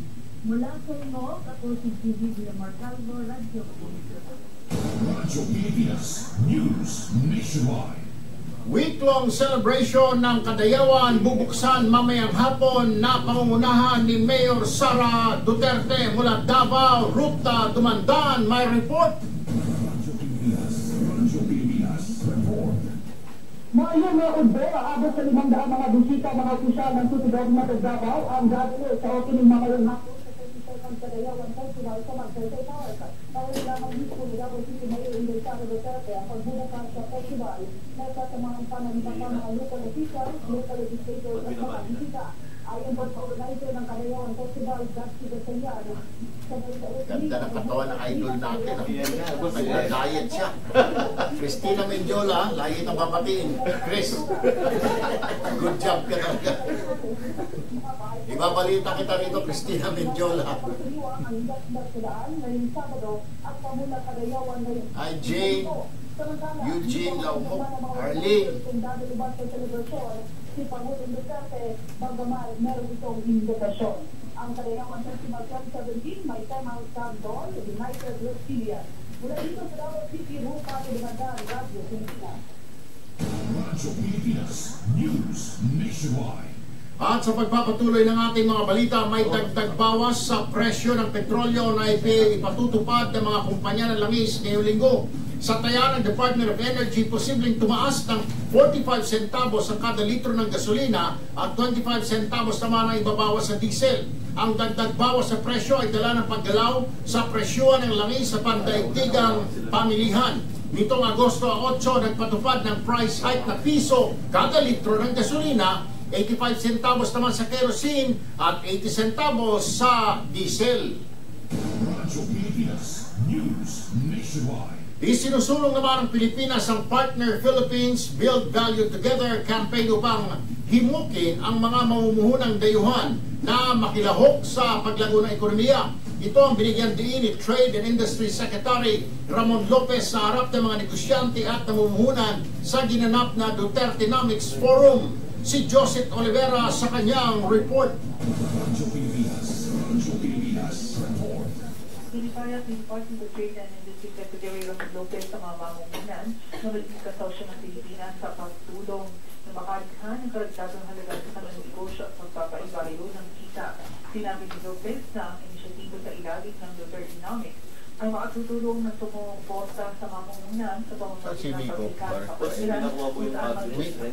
Mula sa Hingoog, ako si Gigi Calvo, Radyo Pilipinas. Radyo Pilipinas News Nationwide. Week-long celebration ng Kadayawan bubuksan mamayang hapon na pangungunahan ni Mayor Sara Duterte mula Davao, Ruta, Dumandan. May report. Radyo Pilipinas. Radyo Pilipinas Report. Maayong mga udbe, aabot sa 500 mga bisita, mga opisyal ng City Government of Davao ang gagawin sa opening mamayang hapon sa 22nd Kadayawan Festival sa Magsaysay Park. Pangunahan mismo ni Davao City Mayor Sara Duterte ang pagbubukas sa festival na kasamahan pa ng mga local officials, local legislators at mga bisita. Ayon po sa organizer ng Ayaw Festival, Ganda ng katawan ng idol natin. Nag-diet siya. Christina Mendiola, lagi itong babatiin. Chris, good job ka talaga. Ibabalita kita rito, Christina Mendiola. Hi, Jane. Eugene Laumok. Arlene. Si Pangulong Duterte, bagaman meron itong invitasyon. Ang Karayawan Festival 2017 may Tama Cantol, United Australia. Mula dito sa Davao City, Rupa, Pinangunahan, Radyo, Pilipinas. Radyo Pilipinas, News Nationwide. At sa pagpapatuloy ng ating mga balita, may dagdag bawas sa presyo ng petrolyo na ipatutupad ng mga kumpanya ng langis ngayong linggo. Sa taya ng Department of Energy, posibleng tumaas ng 45 centavos ang kada litro ng gasolina at 25 centavos naman ang ibabawas sa diesel. Ang dagdag bawas sa presyo ay dala ng paggalaw sa presyohan ng langis sa pandaigdigang pamilihan. Nitong Agosto 8, nagpatupad ng price hike na piso kada litro ng gasolina, 85 centavos naman sa kerosene at 80 centavos sa diesel. Radyo Pilipinas, News Nationwide. Isinusulong naman ng Pilipinas ang Partner Philippines Build Value Together campaign upang himukin ang mga mamumuhunang dayuhan na makilahok sa paglago ng ekonomiya. Ito ang binigyan diin ni Trade and Industry Secretary Ramon Lopez sa harap ng mga negosyante at namumuhunan sa ginanap na Dutertenomics Forum. Si Joseph Olivera sa kanyang report. Radyo Pilipinas, Radyo Pilipinas, report. Pinipayat ni Department of Trade and Industry Secretary Ramon Lopez sa mga mamumuhunan na maging kasosyo ng Pilipinas sa pagtulong na makalikha ng karagdagang halaga sa kanilang negosyo at magpapaibayo ng kita. Sinabi ni Lopez na ang inisyatibo sa ilalim ng Dutertenomics ay makatutulong na sumuporta sa mamumuhunan sa pamamagitan ng pagkikat sa pagkilan kung saan mag-ipo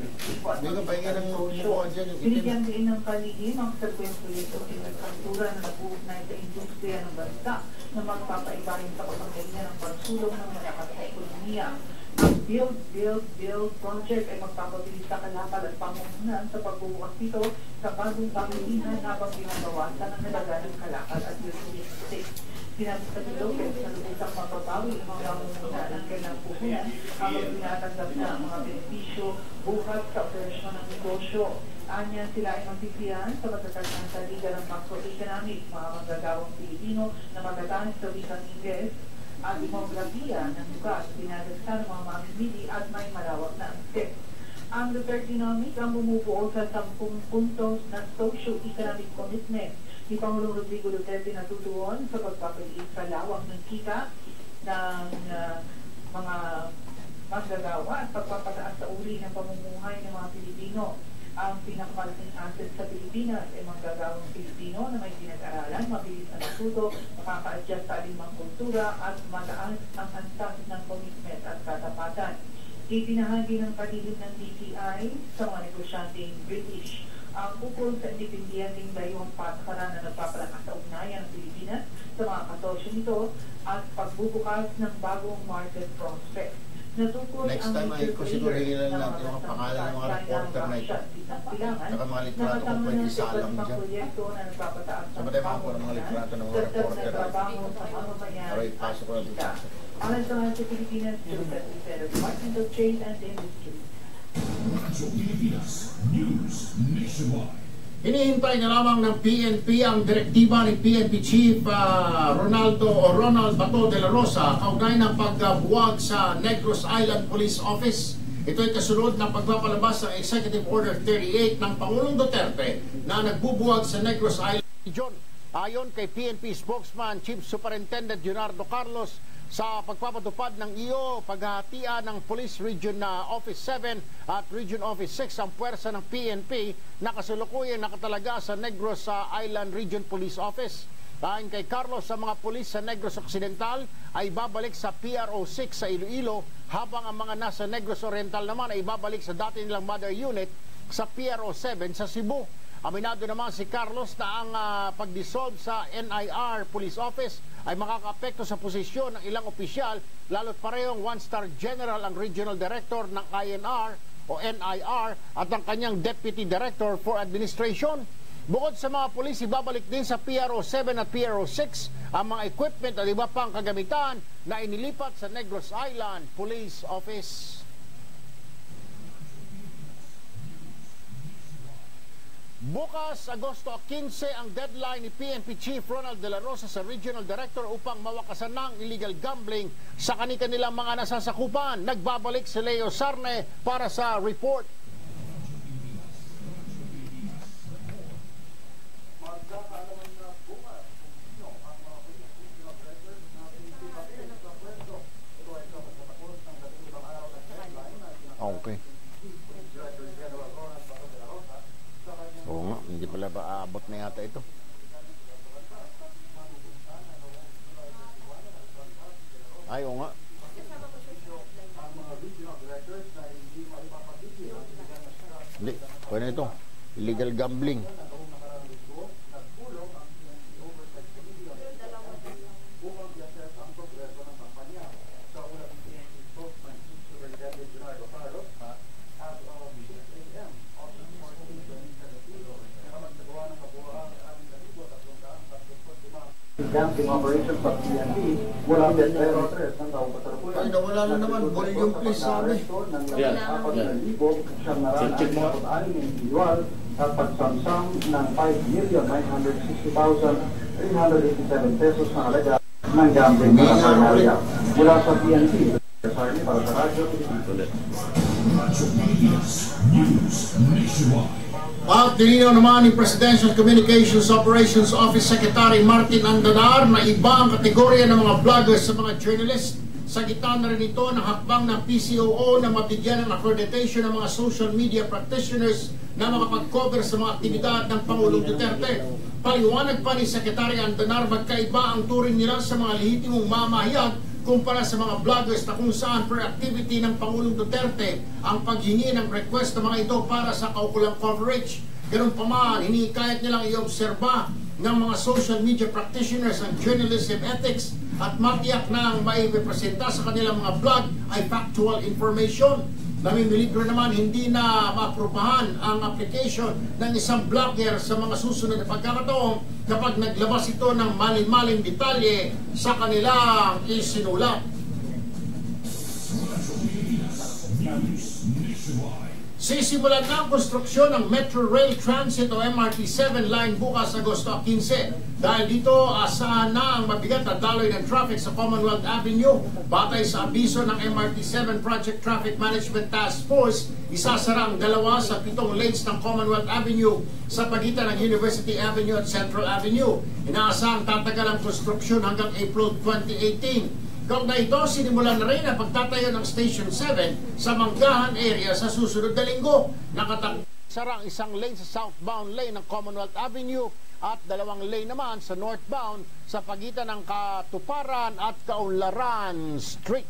at magiging negosyo. Binigyan din ng kalihim ang sakweng proyekto ng infrastruktura na nag-uugnay sa industriya ng bansa na magpapaibahin sa kapangyarihan ng pagsulong ng malakas sa ekonomiya. Ang Build project ay magpapabilis sa kalakal at pamumuhunan sa pagbubukas nito sa bagong pamilihan habang binabawasan ang nalaga ng kalakal at logistics. Sinabi sa Lopez na lubusang mapapawi ang mga mamumuhunan ng kailang puhunan habang tinatanggap na ang mga benepisyo buhat sa operasyon ng negosyo. Anya sila ay magsisiyan sa matatag ng saliga ng macroeconomic, mga manggagawang Pilipino na magagamit sa wikang Ingles at demografiya ng lugar, dinadagsa ng mga mamimili at may malawak na aspect. Ang Dutertenomics ang bumubuo sa 10 puntos na socio-economic commitment ni Pangulong Rodrigo Duterte na tutuon sa pagpapaliit sa lawak ng kita ng mga manggagawa at pagpapataas sa uri ng pamumuhay ng mga Pilipino. Ang pinakamalaking asset sa Pilipinas ay manggagawang Pilipino na may pinag-aralan, mabilis na natuto, makaka-adjust sa alimang kultura at mataas ang antas ng commitment at katapatan. Ipinahagi ng patibig ng DTI sa mga negosyanteng British ang ukol sa independenteng dayuhang patakaran na nagpapalakas sa ugnayan ng Pilipinas sa mga kasosyo nito at pagbubukas ng bagong market prospect. Next time ay ko siguro hingin lang natin yung pangalan ng mga reporter na ito. Saka mga litrato kung pwede isalang mo dyan. Sabatay mga po ng mga litrato ng mga reporter na ito. Para ipasok ko na dito. Alam sa mga sa Pilipinas, Department of Trade and Industry. Radyo Pilipinas, News Nationwide. Hinihintay na lamang ng PNP ang direktiba ni PNP Chief Ronald Bato de la Rosa kaugnay ng pagbuwag sa Negros Island Police Office. Ito ay kasunod ng pagpapalabas ng Executive Order 38 ng Pangulong Duterte na nagbubuwag sa Negros Island Region. Ayon kay PNP spokesman Chief Superintendent Leonardo Carlos, sa pagpapatupad ng iyo, paghahatian ng Police Region na Office 7 at Region Office 6 ang puwersa ng PNP na kasalukuyan nakatalaga sa Negros Island Region Police Office. Ayon kay Carlos, sa mga pulis sa Negros Occidental ay babalik sa PRO 6 sa Iloilo, habang ang mga nasa Negros Oriental naman ay babalik sa dati nilang mother unit sa PRO 7 sa Cebu. Aminado naman si Carlos na ang pag-dissolve sa NIR Police Office ay makakaapekto sa posisyon ng ilang opisyal, lalo't parehong 1-star general ang regional director ng INR o NIR at ang kanyang deputy director for administration. Bukod sa mga pulis, ibabalik din sa PRO 7 at PRO 6 ang mga equipment at iba pang kagamitan na inilipat sa Negros Island Police Office. Bukas, Agosto 15, ang deadline ni PNP Chief Ronald De La Rosa sa Regional Director upang mawakasan ng illegal gambling sa kanilang mga nasasakupan. Nagbabalik si Leo Sarne para sa report. Okay. Oo nga, hindi pala ba aabot na yata ito. Ay, oo nga. Hindi, pwede ito. Illegal gambling. Gambling operations sa PNP mula sa Pero 3 ng taong kasalukuyan. Ay, nawala na naman. Volume please sabi. Yan. Check mo. Individual at pagsamsam ng 5,960,387 pesos na halaga ng gambling na paranalia. Mula sa PNP, para sa Radyo Pilipinas. Radyo Pilipinas, News Nationwide. At nilinaw naman ni Presidential Communications Operations Office Secretary Martin Andanar na iba ang kategorya ng mga vloggers sa mga journalist. Sa gitna na rin ito ng hakbang ng PCOO na mabigyan ng accreditation ng mga social media practitioners na makapag-cover sa mga aktibidad ng Pangulong Duterte. Paliwanag pa ni Secretary Andanar, magkaiba ang turing nila sa mga lehitimong mamahayag kumpara sa mga vloggers na kung saan per activity ng Pangulong Duterte ang paghingi ng request ng mga ito para sa kaukulang coverage. Ganun pa man, hinihikayat nilang i-obserba ng mga social media practitioners ang journalism ethics at matiyak na ang maipresenta sa kanilang mga vlog ay factual information. Namimiligro naman hindi na maaprubahan ang application ng isang vlogger sa mga susunod na pagkakataon kapag naglabas ito ng maling-maling detalye sa kanilang isinulat. Sisimulan na ang konstruksyon ng Metro Rail Transit o MRT-7 line bukas Agosto 15. Dahil dito, asahan na ang mabigat na daloy ng traffic sa Commonwealth Avenue. Batay sa abiso ng MRT-7 Project Traffic Management Task Force, isasara ang 2 sa 7 lanes ng Commonwealth Avenue sa pagitan ng University Avenue at Central Avenue. Inaasahang tatagal ang konstruksyon hanggang April 2018. Kaugnay ito, sinimulan na rin ang pagtatayo ng Station 7 sa Manggahan area sa susunod na linggo. Nakatakasara ang isang lane sa southbound lane ng Commonwealth Avenue at 2 lane naman sa northbound sa pagitan ng Katuparan at Kaunlaran Street.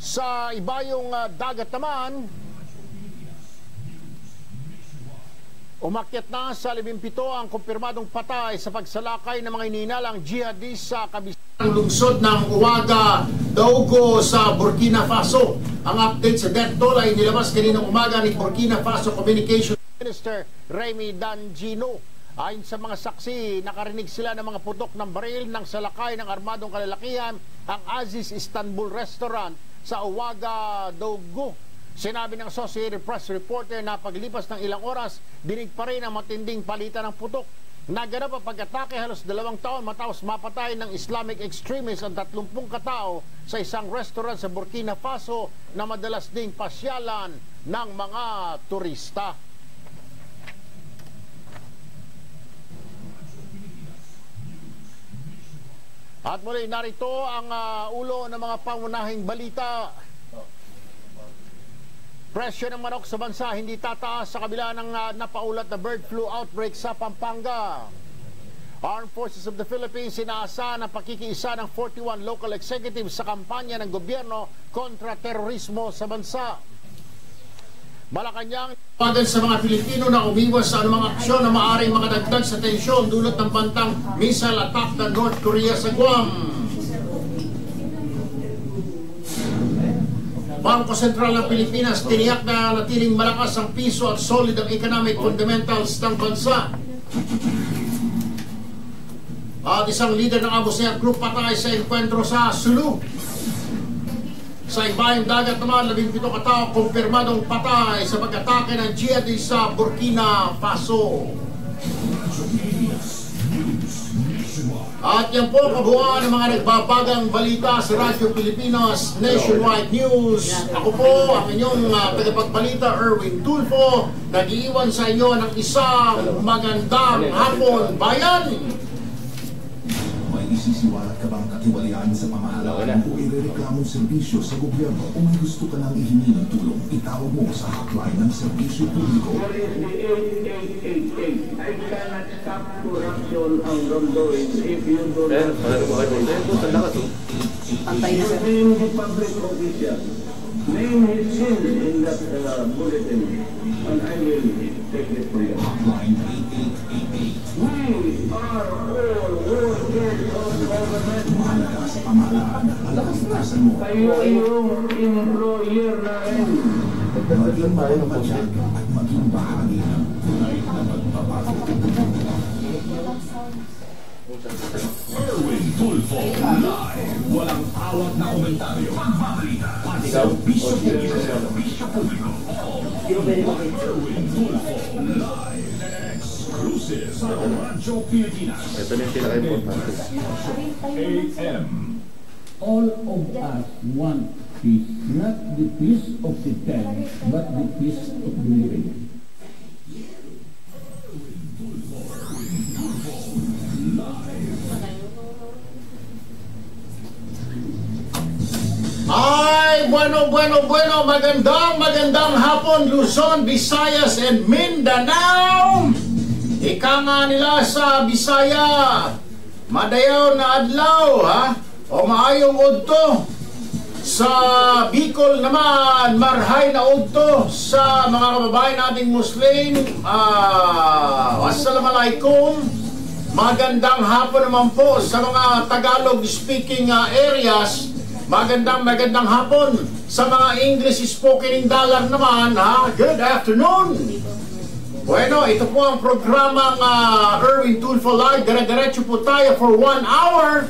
Sa ibayong dagat naman, umakyat na sa 17 ang kumpirmadong patay sa pagsalakay ng mga ininalang jihadist sa kabisang lungsod ng Uwaga, Daugo sa Burkina Faso. Ang update sa death toll ay nilabas kaninang umaga ni Burkina Faso Communications Minister Remy Dangino. Ayon sa mga saksi, nakarinig sila ng mga putok ng baril ng salakay ng armadong kalalakihan ang Aziz Istanbul Restaurant sa Uwaga, Daugo. Sinabi ng Associated Press reporter na paglipas ng ilang oras, dinig pa rin ang matinding palitan ng putok. Naganap ang pag-atake halos 2 taon matapos mapatay ng Islamic extremists ang 30 katao sa isang restaurant sa Burkina Faso na madalas ding pasyalan ng mga turista. At muli narito ang ulo ng mga pangunahing balita. Presyo ng manok sa bansa hindi tataas sa kabila ng napaulat na bird flu outbreak sa Pampanga. Armed Forces of the Philippines inaasahan ang pakikiisa ng 41 local executives sa kampanya ng gobyerno kontra terorismo sa bansa. Malacanang pagal sa mga Pilipino na umiwas sa anumang aksyon na maaaring makadagdag sa tensyon dulot ng bantang missile attack ng North Korea sa Guam. Bangko Sentral ng Pilipinas tiniyak na natiling malakas ang piso at solid ang economic fundamentals ng bansa. At isang leader ng Abu Sayyaf Group patay sa enkwentro sa Sulu. Sa ibayang dagat naman, 17 katao kumpirmadong patay sa pag-atake ng jihadist sa Burkina Faso. At yan po kabuuan ng mga nagbabagang balita sa Radyo Pilipinas Nationwide News. Ako po ang inyong tagapagbalita, Erwin Tulfo, nag-iiwan sa inyo ng isang magandang hapon, bayan! Isisiwalat ka bang katiwalian sa pamahalaan o irereklamong serbisyo sa gobyerno o may gusto ka nang ihingi ng tulong, itawag mo sa hotline ng serbisyo publiko. What is the 8888? I cannot stop corruption ang wrongdoing if you do not name the public official, name his sins in that bulletin, and I will take it from you. Hotline 8888. We are all workers of government. Mahalaga sa pamahalaan, alakas-alasan mo. Kayo yung employer namin. Maging mapapasyal at maging bahagi ng tunay na pagbabago. Erwin Tulfo live. Walang awat na komentaryo. Pagbabalita. At serbisyo publiko. Erwin Tulfo live. Exclusive sa Radyo Pilipinas. Ito na yung pinaka-importante. AM. All of us want peace, not the peace of the pen, but the peace of the living. Ay, bueno, magandang hapon, Luzon, Visayas, and Mindanao. Ika nga nila sa Bisaya, madayaw na adlaw, ha? O maayong udto. Sa Bicol naman, marhay na udto. Sa mga kababayan nating Muslim, assalamualaikum. Magandang hapon naman po sa mga Tagalog speaking areas. Magandang hapon sa mga English spoken dollar naman, ha? Good afternoon. Bueno, ito po ang programang Erwin Tulfo Live. Dire-diretso po tayo for 1 hour.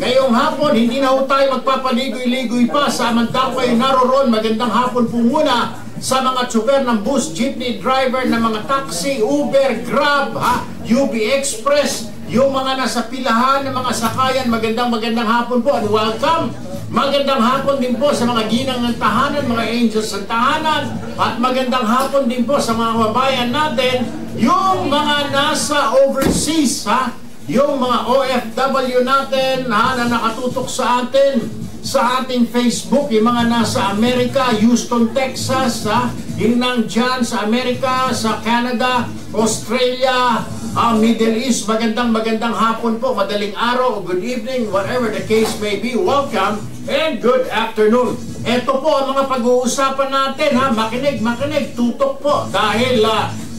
Ngayong hapon, hindi na po tayo magpapaligoy-ligoy pa. Samantala kayo naroon, magandang hapon po muna sa mga tsuper ng bus, jeepney driver, ng mga taxi, Uber, Grab, ha? UVexpress, yung mga nasa pilahan ng mga sakayan, magandang hapon po and welcome. Magandang hapon din po sa mga ginang ng tahanan, mga angels ng tahanan, at magandang hapon din po sa mga kababayan natin, yung mga nasa overseas, ha? Yung mga OFW natin, ha, na nakatutok sa atin sa ating Facebook, yung mga nasa Amerika, Houston, Texas, ha? Yung nandyan sa Amerika, sa Canada, Australia, Middle East, magandang hapon po, madaling araw, good evening, whatever the case may be, welcome and good afternoon. Ito po ang mga pag-uusapan natin, ha, makinig, tutok po, dahil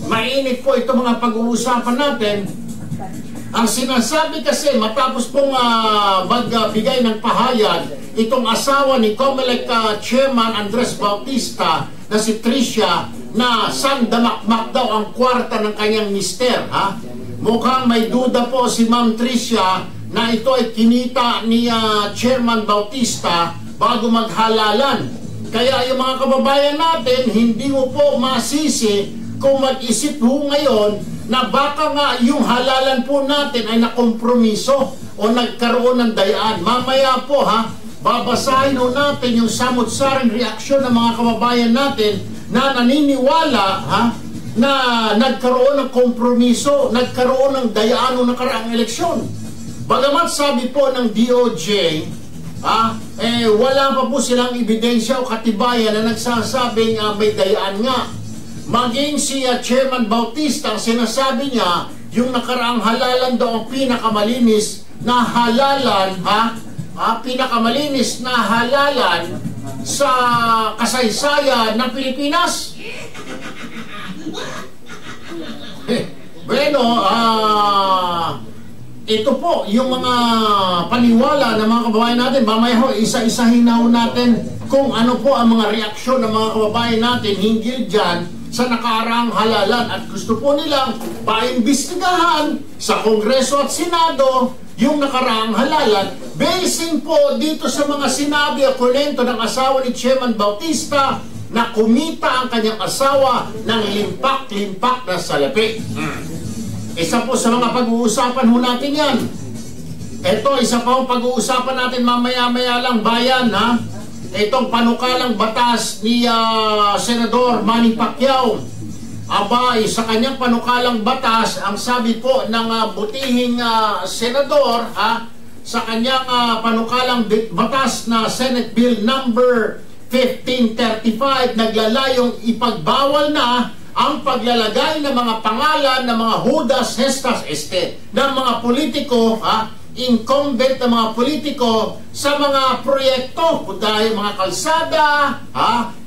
mainit po ito mga pag-uusapan natin. Ang sinasabi kasi, matapos pong magbigay ng pahayag, itong asawa ni COMELEC Chairman Andres Bautista, na si Tricia, na sandamakmak daw ang kwarta ng kanyang mister, ha? Mukhang may duda po si Ma'am Tricia na ito ay kinita ni Chairman Bautista bago maghalalan. Kaya yung mga kababayan natin, hindi mo po masisi kung mag-isip po ngayon na baka nga yung halalan po natin ay nakompromiso o nagkaroon ng dayaan. Mamaya po, ha, babasahin ho natin yung samot-saring reaksyon ng mga kababayan natin na naniniwala, ha, na nagkaroon ng kompromiso, nagkaroon ng dayaan o nakaraang eleksyon. Bagamat sabi po ng DOJ, wala pa po silang ebidensya o katibayan na nagsasabing may dayaan nga. Maging si Chairman Bautista, ang sinasabi niya, yung nakaraang halalan daw ang pinakamalinis na halalan, pinakamalinis na halalan sa kasaysayan ng Pilipinas. Bueno, ito po yung mga paniwala ng mga kababayan natin. Mamaya ho, isa-isahin na ho natin kung ano po ang mga reaksyon ng mga kababayan natin hinggil dyan sa nakaraang halalan at gusto po nilang paimbestigahan sa Kongreso at Senado yung nakaraang halalan basing po dito sa mga sinabi o kwento ng asawa ni Chairman Bautista na kumita ang kanyang asawa ng limpak-limpak na salapi. Isa po sa mga pag-uusapan ho natin yan. Ito, isa pa ang pag-uusapan natin mamaya-maya lang, bayan, ha? Itong panukalang batas ni Senador Manny Pacquiao. Abay, sa kanyang panukalang batas, ang sabi po ng butihing senador, ha? Sa kanyang panukalang batas na Senate Bill number 1535, naglalayong ipagbawal na ang paglalagay ng mga pangalan ng mga Judas Hestas ng mga politiko, incumbent ng mga politiko sa mga proyekto, dahil mga kalsada,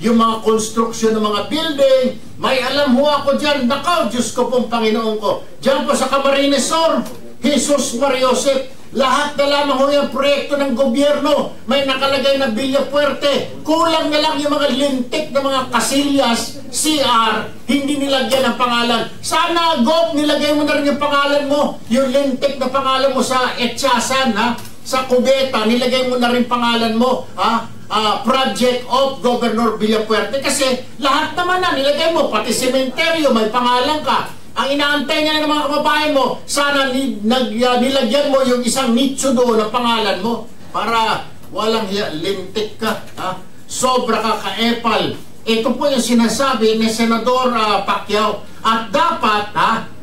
yung mga konstruksyon ng mga building. May alam ho ako dyan, nakaw, Diyos ko pong Panginoon ko, dyan po sa Camarines Sur, Jesus Mariosep, lahat na lamang ho yung proyekto ng gobyerno, may nakalagay na Villa Puerte. Kulang na lang yung mga lintik na mga kasilyas, CR, hindi nilagyan ng pangalan. Sana, God, nilagay mo na rin yung pangalan mo, yung lintik na pangalan mo sa Etchasan, sa Cubeta, nilagay mo na rin pangalan mo, Project of Governor Villa Puerte. Kasi lahat naman na nilagay mo, pati sementeryo, may pangalan ka. Ang inaantay nga ng mga kababayan mo, sana nilagyan mo yung isang nicho doon na pangalan mo para walang lintik ka, sobra ka ka-epal. Ito po yung sinasabi ni Senador Pacquiao. At dapat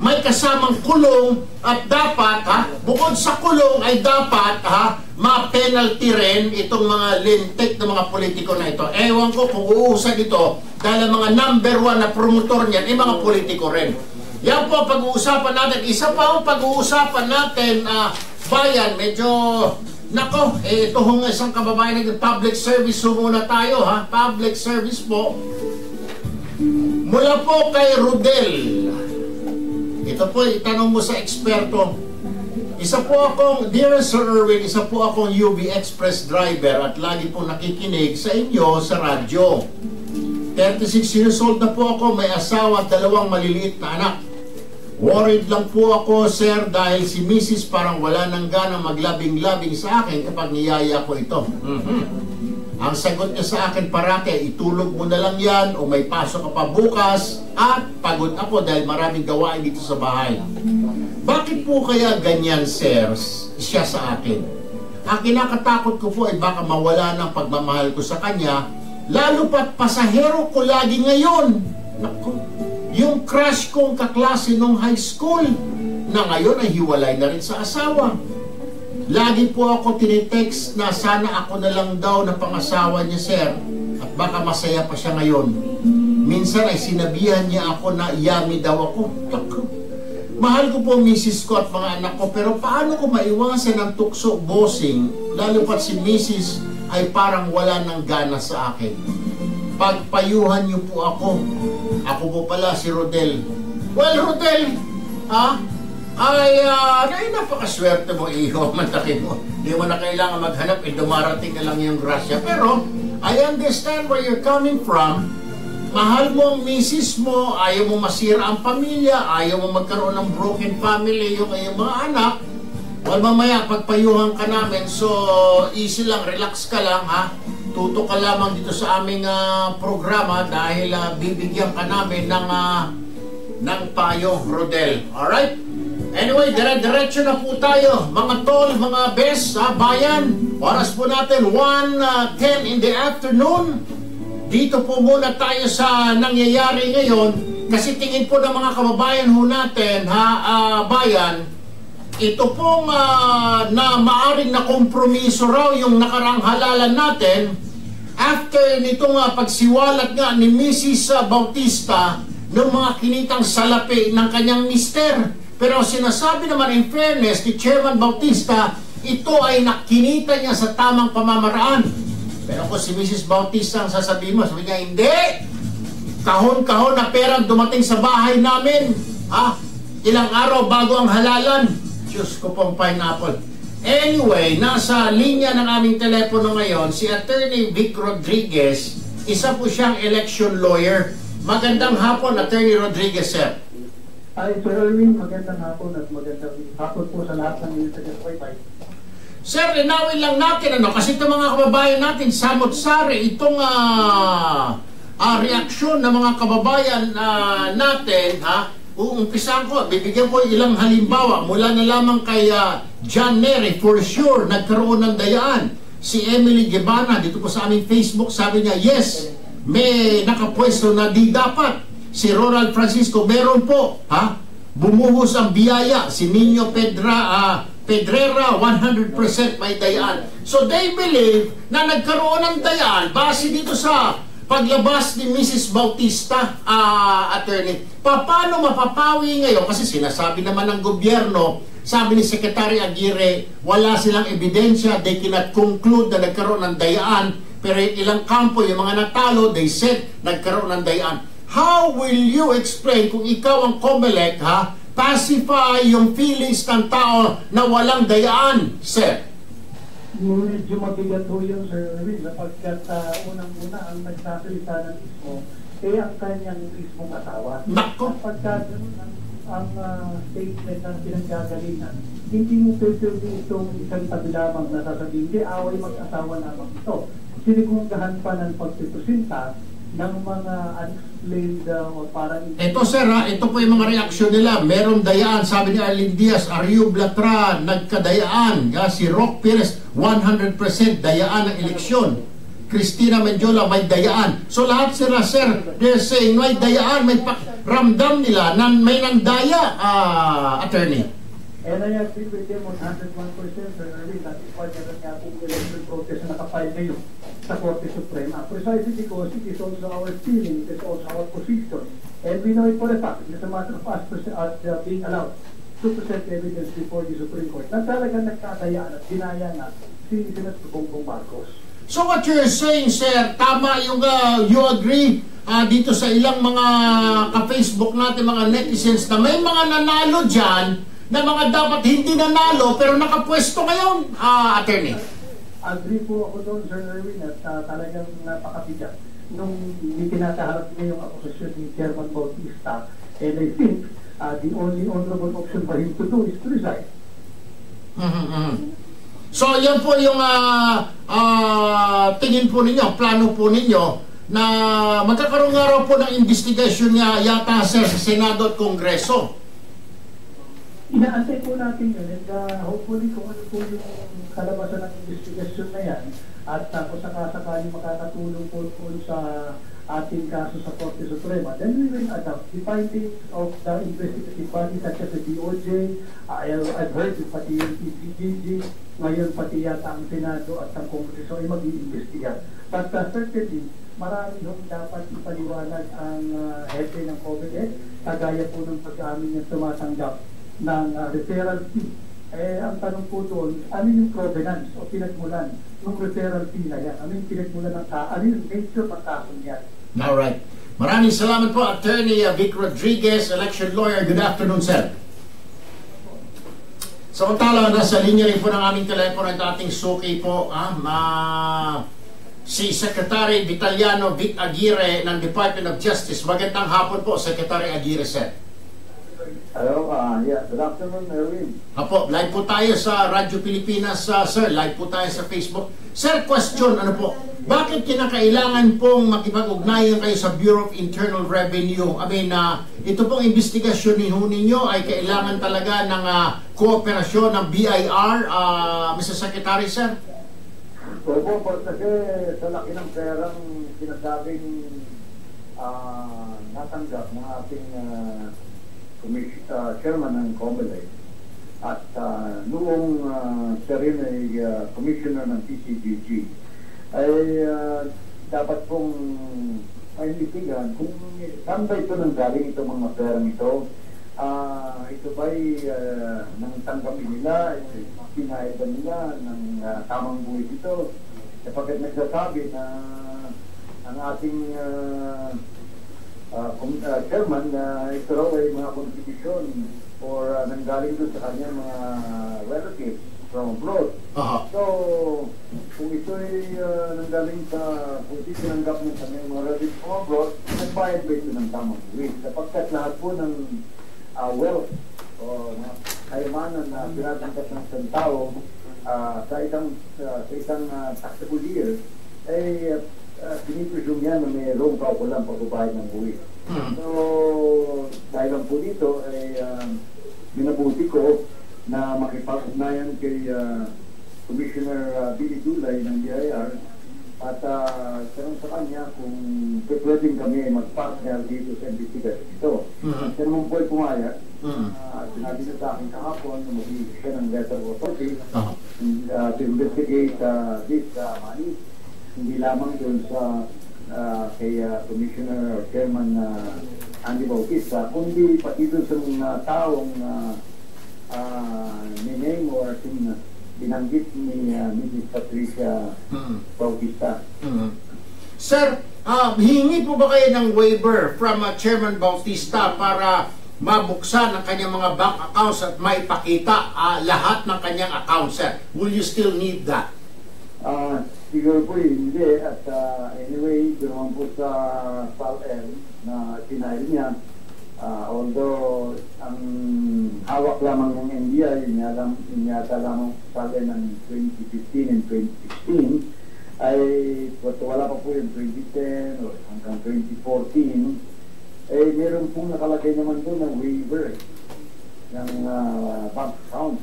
may kasamang kulong, at dapat bukod sa kulong ay dapat ma-penalty rin itong mga lintik ng mga politiko na ito. Ewan ko kung uusad ito dahil ang mga number 1 na promotor niyan ay mga politiko rin. Yan po pag-uusapan natin. Isa pa ang pag-uusapan natin, bayan, medyo, nako, ito hong isang kababayan ng public service, muna tayo, public service po. Mula po kay Rodel. Ito po, itanong mo sa Experto. Isa po akong, dear Sir Erwin, isa po akong UVexpress driver at lagi po nakikinig sa inyo sa radyo. 36 years old na po ako, may asawa at 2 maliliit na anak. Worried lang po ako, sir, dahil si Mrs. parang wala nang ganang maglabing-labing sa akin kapag niyaya ko ito. Ang sagot niya sa akin parate, itulog mo na lang yan o may pasok ka pa bukas at pagod ako dahil maraming gawain dito sa bahay. Bakit po kaya ganyan, sir, siya sa akin? Ang kinakatakot ko po ay baka mawala ng pagmamahal ko sa kanya, lalo pat pasahero ko lagi ngayon. Naku, yung crush kong kaklase nung high school na ngayon ay hiwalay na rin sa asawa. Lagi po ako tinitext na sana ako na lang daw na pangasawa niya, sir, at baka masaya pa siya ngayon. Minsan ay sinabihan niya ako na yummy daw ako. Mahal ko po ang misis ko at mga anak ko, pero paano ko maiwasan ang tukso, bossing, lalo pat si misis ay parang wala nang gana sa akin. Pagpayuhan niyo po ako. Ako po pala si Rodel. Well, Rodel, ay napakaswerte mo, iho, matakin mo. Hindi mo na kailangan maghanap, dumarating na lang yung grasya. Pero, I understand where you're coming from. Mahal mo ang misis mo, ayaw mo masira ang pamilya, ayaw mo magkaroon ng broken family yung mga anak. Well, mamaya, pagpayuhan ka namin, so easy lang, relax ka lang, tuto ka lamang dito sa aming programa dahil bibigyan ka namin ng payo, Rodel. Alright? Anyway, dire-diretso na po tayo, mga tol, mga bes, bayan. Oras po natin, 1:10 in the afternoon. Dito po muna tayo sa nangyayari ngayon kasi tingin po ng mga kababayan ho natin, bayan, ito pong na maaring nakompromiso raw yung nakaraang halalan natin after nitong pagsiwalat nga ni Mrs. Bautista ng mga kinitang salapi ng kanyang mister. Pero sinasabi naman in fairness ni Chairman Bautista, ito ay nakinita niya sa tamang pamamaraan. Pero kung si Mrs. Bautista ang sasabihin mo, sabi niya, hindi! Kahon-kahon na perang dumating sa bahay namin. Ilang araw bago ang halalan. Diyos ko pong pineapple. Anyway, nasa linya ng aming telepono ngayon si Attorney Vic Rodriguez. Isa po siyang election lawyer. Magandang hapon, Attorney Rodriguez, sir. Hi, Sir Erwin. Magandang hapon at magandang hapon po sa lahat ng inyong taga-subaybay. Sir, linawin lang natin, kasi itong mga kababayan natin, samot-sari, itong reaksyon ng mga kababayan natin, uumpisan ko, bibigyan ko ilang halimbawa, mula na lamang kay John Neri, for sure, nagkaroon ng dayaan. Si Emily Gebana, dito po sa aming Facebook, sabi niya, yes, may nakapwesto na di dapat. Si Ronald Francisco, meron po, bumuhos ang biyaya. Si Nino Pedrera, 100% may dayaan. So they believe na nagkaroon ng dayaan base dito sa paglabas ni Mrs. Bautista, attorney. Paano mapapawi ngayon? Kasi sinasabi naman ng gobyerno, sabi ni Secretary Aguirre, wala silang ebidensya, they cannot conclude na nagkaroon ng dayaan. Pero ilang kampo, yung mga natalo, they said nagkaroon ng dayaan. How will you explain kung ikaw ang COMELEC, pacify yung feelings ng tao na walang dayaan, sir? Medyo mabigat po yun, Sir Erwin, sapagkat unang-una ang nagsasalita ng mismo, ang kanyang mismong asawa. Nako! Sapagkat ang statement ng pinanggagalingan, hindi mo pwede itong isang tabi lamang na sasabihin, hindi, away mag-asawa lamang ito. Sinigunggahan pa ng pagpipusinta ng mga unexplained o parang... Ito sir, ito po yung mga reaksyon nila. Merong dayaan, sabi ni Arlene Diaz, Ayaw Blatra, nagkadayaan. Si Rock Perez, 100% dayaan ng eleksyon. Christina Mendiola, may dayaan. So lahat sila sir, they're saying may dayaan, may ramdam nila na may nandaya, attorney. And I agree with them on 101%, Sir Erwin, that is why meron nga pong election protest na nakapile ngayon sa Korte Suprema, precisely because it is also our feeling, it is also our position, and we know it for a fact, it's a matter of us being allowed to present evidence before the Supreme Court na talagang nagkadayaan at dinaya na si Senator Bongbong Marcos. So what you're saying, sir, tama yung you agree dito sa ilang mga ka-Facebook natin, mga netizens, na may mga nanalo dyan na mga dapat hindi nanalo pero nakapwesto ngayon, attorney? Agree po ako doon, Sir Erwin, at talagang napakabigat nung itinataharap niya yung akusasyon ni Chairman Bautista, and I think the only honorable option for him to do is to resign. So yan po yung tingin po ninyo, plano po ninyo na magkakaroon nga raw po ng investigasyon niya yata sir sa Senado at Kongreso. Inaantay po natin yun, and hopefully kung ano po yung kalabasan ng investigasyon na yan, at kung sakasakali makakatulong po sa ating kaso sa Korte Suprema, then we will adopt the findings of the investigative body such as the DOJ, I've heard pati yung PCGG, ngayon pati yata ang Senado at ang Kongreso ay mag-iimbestiga. But certainly, marami nung dapat ipaliwanag ang hepe ng COMELEC, kagaya po ng pag-amin niya tumatanggap ng referral fee. Ang tanong po doon, ano yung provenance o pinagmulan ng referral fee na yan? Ano yung pinagmulan ng ano yung nature ng kaso niyan? Alright. Maraming salamat po, Attorney Vic Rodriguez, election lawyer. Good afternoon, sir. Samantala, nasa linya rin po ng aming telepono at ating suki po, si Secretary Vitaliano Vic Aguirre ng Department of Justice. Magandang hapon po, Secretary Aguirre, sir. Hello, good afternoon, Erwin. Apo, live po tayo sa Radyo Pilipinas, sir. Live po tayo sa Facebook. Sir, question, ano po? Bakit kinakailangan pong makipag-ugnayan kayo sa Bureau of Internal Revenue? I mean, ito pong investigasyon ninyo ay kailangan talaga ng kooperasyon ng BIR, Mr. Secretary, sir? Opo, kasi sa laki ng perang sinasabing natanggap ng ating chairman ng COMELEC at noong siya rin ay commissioner ng PCGG ay dapat pong mainitingan kung saan ba ito nanggaling itong mga perang ito. Ito ba'y nang tanggapin nila, pinahid nila ng tamang buhay dito, sapagkat nagsasabi na ang ating chairman na ito raw ay mga contribution or nanggaling doon sa kanyang mga relatives from abroad. Aha. So, kung ito ay nanggaling sa, kung ito tinanggap ng kanyang mga relatives from abroad, nagbayad ba ito ng tamang buwis? Sapagkat lahat po ng wealth o kayamanan na pinatanggap ng isang tao sa isang taxable year, ay pinipresume niya na mayroong kaukulang pagbabayad ng buwis. So, dahil lang po dito, ay minabuti ko na makipag-ugnayan kay Commissioner Billy Dulay ng DIR at tanong sa kanya kung pwedeng kami mag-partner dito sa investigasyon ito. Siya naman po ay pumayag. Sinabi niya sa akin kahapon na mag-iisip siya ng letter of authority to investigate this money. Hindi lamang doon sa kay Commissioner or Chairman Andy Bautista, kundi pati doon sa mga taong niname or binanggit ni Mrs. Patricia Bautista. Sir, hingi po ba kayo ng waiver from Chairman Bautista para mabuksan ang kanyang mga bank accounts at maipakita lahat ng kanyang accounts, sir? Will you still need that? Siguro po hindi. At anyway, ganoon po sa SAL-L na sinayad niya. Although ang hawak lamang ng NBI, inyata lamang sa ng 2015 and 2016, ay wala pa po yung 2010 o hanggang 2014, eh meron pong nakalagay naman po ng waiver ng bank accounts.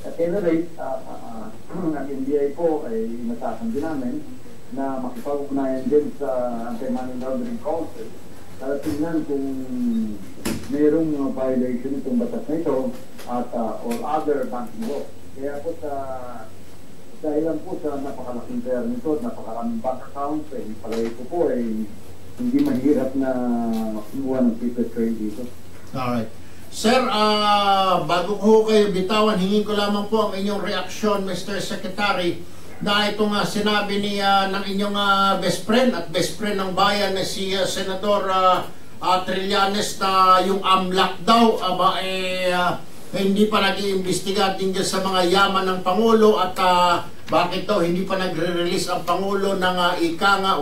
At any rate, ang NBI po ay inatasan din namin na makipag-ugnayan din sa Anti-Money Laundering Council para tingnan kung mayroong violation itong batas na ito at all other banking law. Kaya po dahil lang po sa napakalaking pera nito at napakaraming bank accounts, palagay ko po ay hindi mahirap na kumuha ng secret trade dito. Alright. Sir, bago ko kayo bitawan, hingin ko lamang po ang inyong reaksyon, Mr. Secretary, na ito nga sinabi ng inyong best friend at best friend ng bayan na si Senador Trillanes na yung AMLAC daw hindi pa nag-iimbestiga din sa mga yaman ng Pangulo at bakit daw hindi pa nagre-release ang Pangulo ng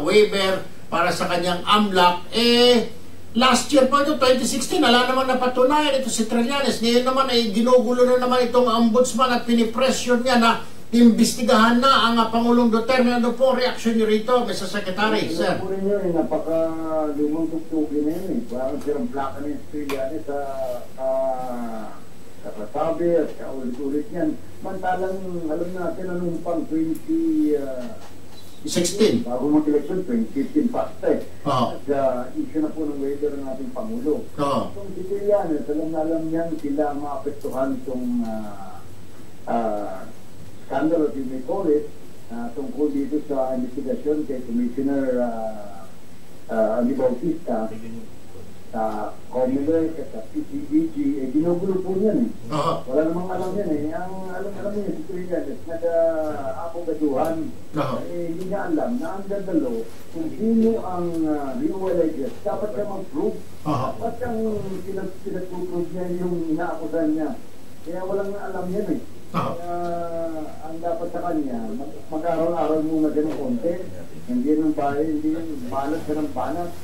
waiver para sa kanyang AMLAC. Last year pa ito, 2016, wala naman napatunayan ito si Trillanes. Ngayon naman ay ginugulo na naman itong ombudsman at pinipressure niya na imbestigahan na ang Pangulong Duterte. Ano po ang reaction niyo rito, Mr. Secretary? Sir? Ito po rin yun, napaka-lumang tuktukin na yun. Parang sirang plaka ni Trillanes sa kasabi at kaulit-ulit yan. Mantalang, alam natin, anong pang 2016. Bago mag-election, 2015 pasta eh. At issue na po ng waiver ng ating Pangulo. Kung si Trillanes, alam na alam niyan sila maapektuhan itong scandal, if you may call it, tungkol dito sa investigasyon kay Commissioner Bautista sa COMELEC at sa PCBG, ginugulo po yan eh. Wala namang alam yan eh. Ang alam niya si Trillanes, nag-apogaduhan, hindi niya alam na ang gandalo kung sino ang real alleges. Dapat siya mag-prove. Dapat siyang pinag-prove niya yung inaakusan niya. Kaya walang alam yan eh. Ang dapat sa kanya, mag-aral-aral muna din ng konti. Hindi ng bahay, hindi yung balat ka ng banat.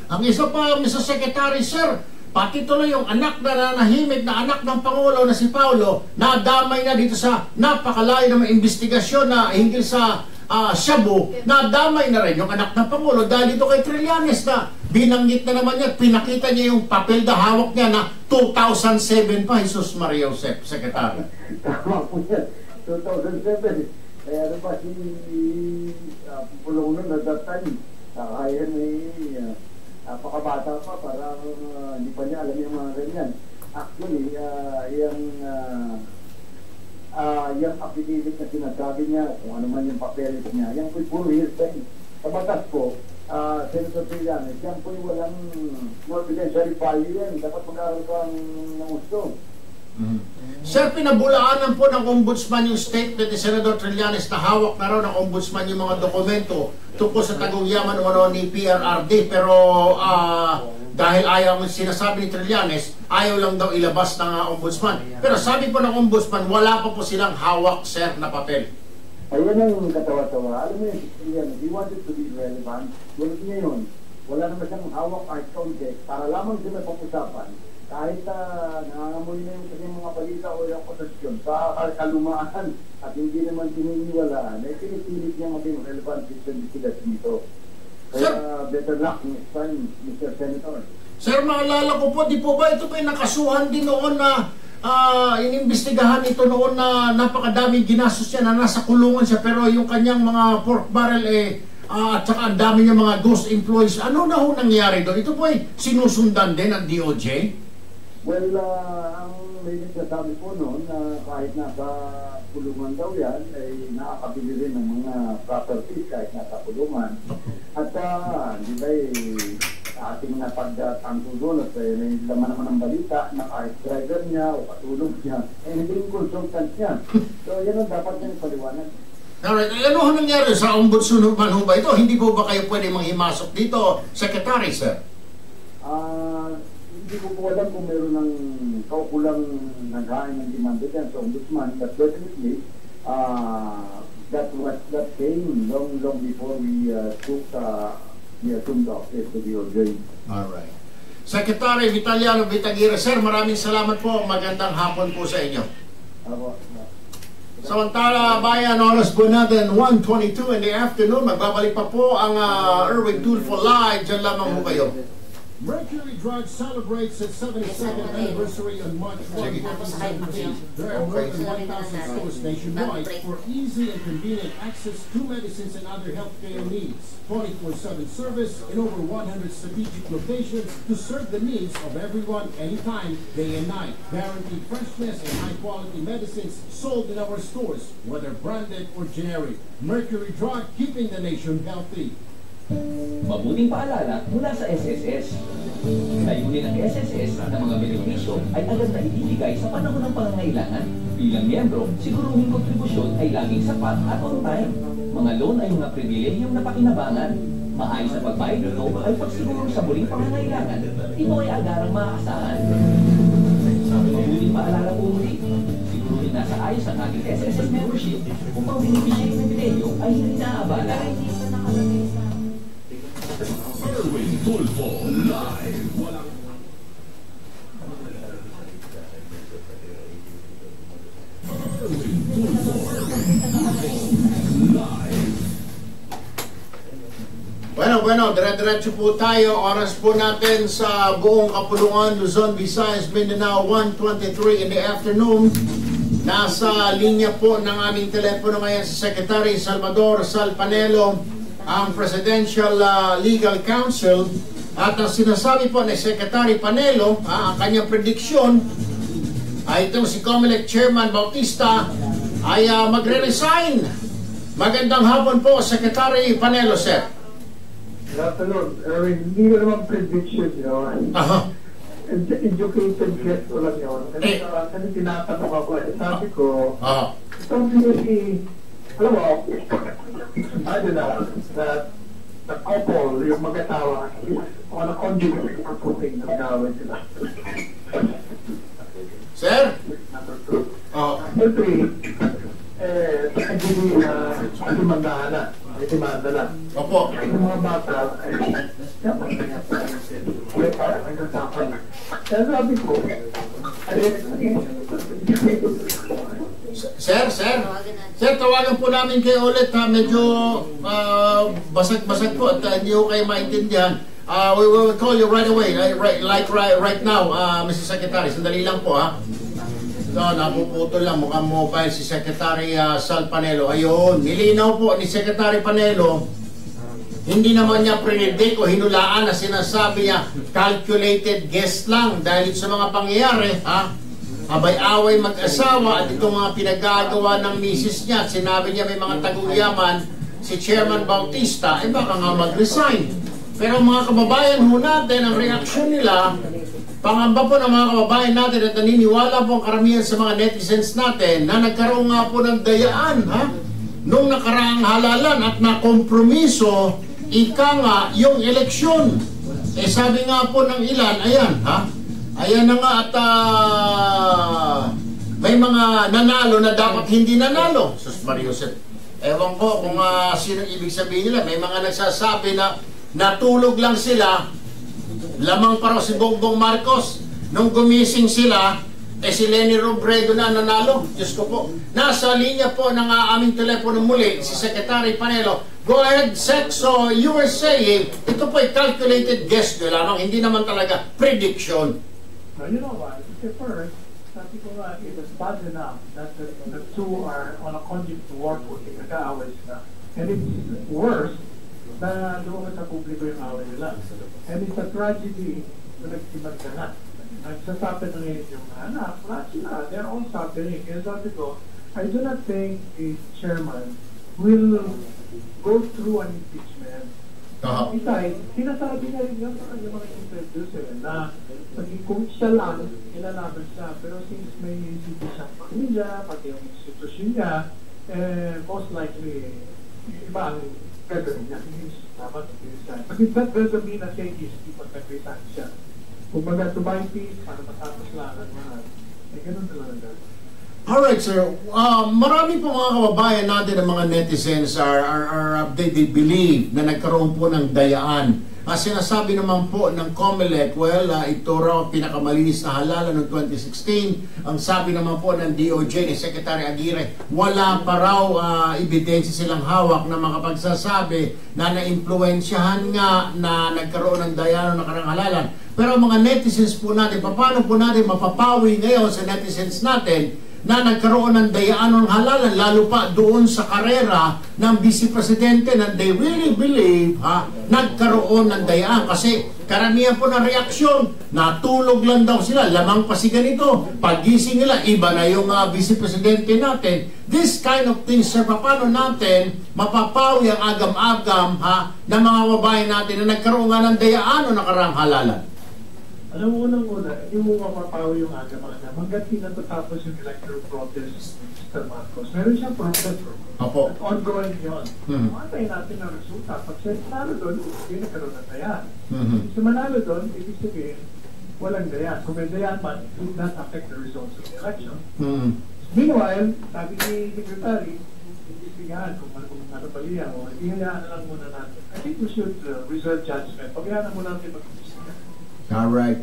Ang isa pa, Mr. Secretary, sir, pati tuloy yung anak na nanahimik na anak ng Pangulo na si Paulo, nadamay na dito sa napakalayo na investigasyon na hinggil sa shabu, nadamay na rin yung anak ng Pangulo dahil dito kay Trillanes na binanggit na naman niya, pinakita niya yung papel na hawak niya na 2007 pa, Jesus Maria Josep, Secretary. Tama po yan, 2007. Kaya ano ba si Pulong nun at that time, kaya napakabata pa, parang hindi pa niya alam yung mga ganyan. Actually, yung affidavit na sinasabi niya, kung ano man yung papeles niya, yan po'y puro hearsay. Sa batas po, Senator Trillanes, yan po'y walang no evidentiary value yan. Dapat mag-aral ka ng gusto. Sir, pinabulaanan po ng ombudsman yung statement ni Senator Trillanes na hawak na raw ng ombudsman yung mga dokumento tungkol sa tagong yaman o ni PRRD, pero dahil ayaw ang sinasabi ni Trillanes, ayaw lang daw ilabas ng ombudsman. Pero sabi po ng ombudsman, wala pa po silang hawak, sir, na papel. Ayun ang katawa-tawa. Alam mo yun, he wanted to be relevant. Ngunit ngayon, wala naman siyang hawak art context para lamang sila pag-usapan. Kahit nangangamoy na yung kasi mga balita o yung posisyon sa kalumaan at hindi naman tininiwalaan, ay pinipilit niya maging relevant sila dito. Kaya better luck next time, Mr. Senator. Sir, maalala ko po, di po ba ito pa yung nakasuhan din noon na inimbestigahan ito noon na napakadami ginastos siya na nasa kulungan siya, pero yung kanyang mga pork barrel at saka ang dami niya mga ghost employees. Ano na ho nangyari doon? Ito po ay sinusundan din ng DOJ? Well, ang may nagsasabi po noon na kahit nasa kulungan daw yan, ay nakakabili rin ng mga properties kahit nasa kulungan. At di ba ating napagtanto doon at may laman naman ng balita na kahit driver niya o katulong niya, naging consultant niya. So yan ang dapat niyang paliwanag. Alright, ano ho nangyari sa ombudsman ho ba ito? Hindi po ba kayo pwede manghimasok dito, Secretary, sir? Hindi ko po alam kung meron ng kaukulang naghain ng demanda dyan sa ombudsman, but definitely that came long before we took the assumed office to the OJ. Alright. Secretary Vitaliano Vitagira, sir, maraming salamat po. Magandang hapon po sa inyo. Samantala, bayan, oras po natin 1:22 in the afternoon. Magbabalik pa po ang Erwin Tulfo live. Diyan lamang po kayo. Mercury Drug celebrates its 72nd anniversary on March 1, 2017. There are more than 1,000 stores nationwide for easy and convenient access to medicines and other healthcare needs. 24/7 service in over 100 strategic locations to serve the needs of everyone, anytime, day and night. Guaranteed freshness and high-quality medicines sold in our stores, whether branded or generic. Mercury Drug, keeping the nation healthy. Mabuting paalala mula sa SSS. Layunin ng SSS na mga benepisyo ay agad na ibibigay sa panahon ng pangangailangan. Bilang miyembro, siguruhing kontribusyon ay laging sapat at on time. Mga loan ay mga pribilehiyong napakinabangan. Maayos na pagbayad nito ay pagsiguro sa muling pangangailangan. Ito ay agarang maaasahan. Mabuting paalala po muli. Siguruhin nasa ayos ang ating SSS membership upang benepisyo ng pribilehyo ay hindi naaabala. Erwin Tulfo live. Erwin Tulfo live. Bueno, dire-diretso po tayo. Oras po natin sa buong Kapulungan, Luzon, Visayas, Mindanao, 1:23 in the afternoon. Nasa linya po ng aming telepono ngayon si Secretary Salvador Salpanelo, ang Presidential Legal Counsel, at ang sinasabi po ni Secretary Panelo, ang kanyang prediksyon ay itong si COMELEC Chairman Bautista ay magre-resign. Magandang hapon po, Secretary Panelo, sir. Good afternoon, Erwin. Hindi ko naman prediction yun. Educated guess ko lang yun. Kasi tinatanong ako, sabi ko, alam mo, I don't know, that the couple, yung mag-asawa, on a conjugal putting ng gawin sila. Sir? Siyempre, hindi timanda na. May timanda na. Opo. Yung mga bata, dapat may parang nagsasapan. Kaya sabi ko, Sir, tawagan po namin kayo ulit ha. Medyo basag-basag po at hindi ko kayo maintindihan. We will call you right away, right now, Mr. Secretary. Sandali lang po ha. So, napuputol lang, mukhang mobile si Secretary Sal Panelo. Ayun, nilinaw po ni Secretary Panelo, hindi naman niya predict o hinulaan na sinasabi niya calculated guess lang dahil sa mga pangyayari, ha? Abay-away mag-asawa at itong mga pinagagawa ng misis niya at sinabi niya may mga tagong-yaman si Chairman Bautista, baka nga mag-resign. Pero mga kababayan ho natin, ang reaksyon nila, pangamba po ng mga kababayan natin at naniniwala po ang karamihan sa mga netizens natin na nagkaroon nga po ng dayaan, ha? Nung nakaraang halalan at nakompromiso, ika nga yung eleksyon. sabi nga po ng ilan, ayan, ha? Ayan na nga at may mga nanalo na dapat hindi nanalo. Sus Mariusep. Ewan ko kung sino ibig sabihin nila. May mga nagsasabi na natulog lang sila, lamang pa raw si Bongbong Marcos. Nung gumising sila, si Lenny Robredo na nanalo. Diyos ko po. Nasa linya po ng aming telepono muli, si Secretary Panelo. Go ahead, Sec. So, you were saying, ito po ay calculated guess nyo lamang, hindi naman talaga prediction. Now, you know what? First, sabi ko nga, it was bad enough that the two are on a conduit to war footing, nag-aaway sila. And it's worse na lumabas sa publiko yung away nila. And it's a tragedy na nagsimag ka na. Nagsasabi na ngayon yung anak, lahat sila, they're all suffering. Kaya sabi ko, I do not think the chairman will go through an impeachment. Besides, sinasabi na rin yun sa kanyang mga interviews na kung siya lang, ilalaban siya. Pero since may hindi siyang pamilya, pati yung institusyon niya, most likely, iba ang gagawin niya. Dapat siya. But it doesn't mean na siya easy pag nagritan siya. Kung baga to buy peace, para matapos lang ang mga, ganun talaga. Alright, sir. Marami po mga kababayan natin ng mga netizens they believe na nagkaroon po ng dayaan. Sinasabi naman po ng COMELEC, well, ito raw pinakamalinis na halalan noong 2016. Ang sabi naman po ng DOJ ni Secretary Aguirre, wala pa raw ebidensya silang hawak na makapagsasabi na naimpluwensyahan nga na nagkaroon ng dayaan ng nakarang halalan. Pero mga netizens po natin, paano po natin mapapawi ngayon sa netizens natin na nagkaroon ng dayaan ng halalan, lalo pa doon sa karera ng Vice Presidente na they really believe nagkaroon ng dayaan. Kasi karamihan po ng reaksyon, natulog lang daw sila, lamang pa si ganito. Pagising nila, iba na yung Vice Presidente natin. This kind of things, sir, paano natin mapapawi ang agam-agam ng mga babae natin na nagkaroon nga ng dayaan o nakaraang halalan? Alam mo, unang-una, hindi mo mapapawi yung agam-agam. Hanggat natatapos yung electoral protest ng Mr. Marcos, meron siyang protest. At ongoing yun. Matayin natin ang resulta. Pag siya manalo doon, hindi nagkaroon ng dayan. Kung manalo doon, ibig sabihin, walang dayan. Kung may dayan man, it would not affect the results of the election. Meanwhile, sabi ni Secretary, imbestigahan kung ano baliya o hindi hayaan na lang muna natin. I think we should reserve judgment. Pabayaan na muna natin mag-imbestigahan. Alright.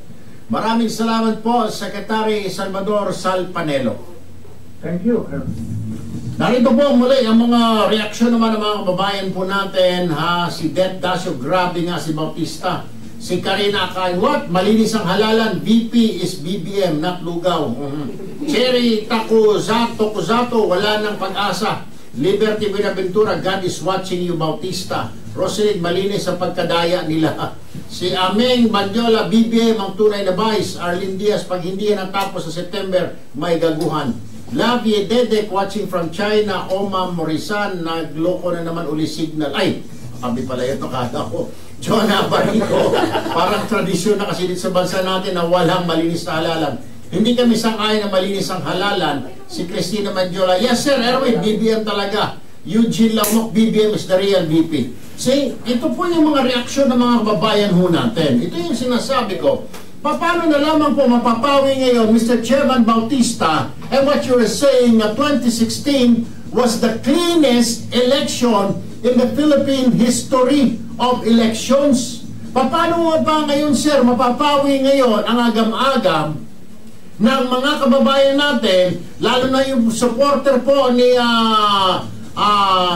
Maraming salamat po, Secretary Salvador Sal Panelo. Thank you. Narito po muli ang mga reaksyon naman ng mga kababayan po natin. Si Det Dasio, grabe nga si Bautista. Si Karina Akain, what? Malinis ang halalan. VP is BBM, not lugaw. Cherry Takuzato, wala ng pag-asa. Liberty Buenaventura, God is watching you, Bautista. Roselyn, malinis ang pagkadaya nila. Si Ameng Bandiola, BBM ang tunay na vice. Arlene Diaz, pag hindi yan natapos sa September, may gaguhan. Lavie Dedek, watching from China. Oma Morisan, nagloko na naman uli signal. Ay, kami pala ito kada ko. Jonah Barrico, parang tradisyon na kasi dito sa bansa natin na walang malinis na halalan. Hindi kami sang-ayon na malinis ang halalan. Si Cristina Mandiola, yes sir, Erwin, BBM talaga. Eugene Lamok, BBM is the real VP. See, ito po yung mga reaksyon ng mga kababayan ho natin. Ito yung sinasabi ko. Paano na lamang po mapapawi ngayon, Mr. Chairman Bautista, and what you were saying na 2016 was the cleanest election in the Philippine history of elections. Paano mo ba ngayon, sir, mapapawi ngayon ang agam-agam ng mga kababayan natin, lalo na yung supporter po ni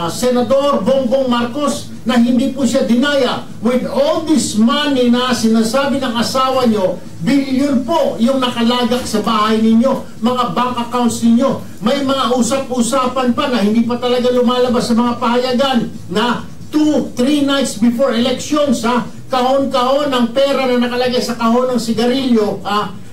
Senador Bongbong Marcos, na hindi po siya dinaya with all this money na sinasabi ng asawa nyo, bilyon po yung nakalagak sa bahay ninyo, mga bank accounts ninyo. May mga usap-usapan pa na hindi pa talaga lumalabas sa mga pahayagan na 2-3 nights before elections, kahon-kahon ng pera na nakalagay sa kahon ng sigarilyo,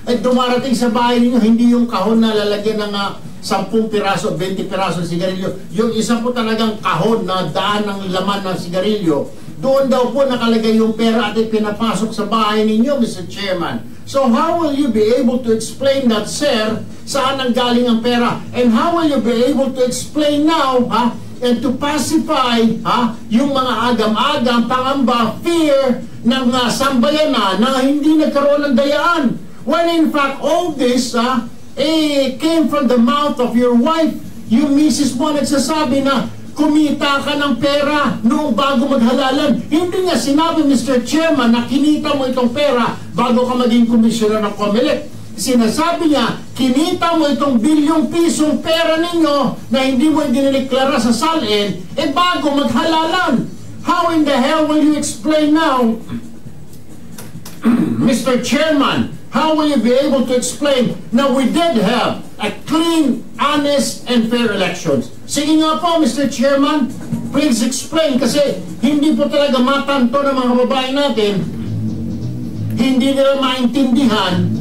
ay dumarating sa bahay ninyo, hindi yung kahon na lalagyan ng 10 piraso, 20 piraso ng sigarilyo. Yung isa po talagang kahon na daan ng laman ng sigarilyo. Doon daw po nakalagay yung pera at pinapasok sa bahay ninyo, Mr. Chairman. So how will you be able to explain that, sir? Saan ang galing ang pera? And how will you be able to explain now, and to pacify yung mga agam-agam, pangamba, fear ng sambayan na hindi nagkaroon ng dayaan. When in fact, all this came from the mouth of your wife. Yung misis mo nagsasabi na kumita ka ng pera noong bago maghalalan. Hindi nga sinabi, Mr. Chairman, na kinita mo itong pera bago ka maging komisyoner ng COMELEC. Sinasabi niya, kinita mo itong bilyong pisong pera ninyo na hindi mo dinideklara sa salin, bago maghalalan. How in the hell will you explain now, Mr. Chairman, how will you be able to explain na we did have a clean, honest, and fair elections? Sige nga po, Mr. Chairman, please explain, kasi hindi po talaga matanto ng mga babae natin, hindi nila maintindihan.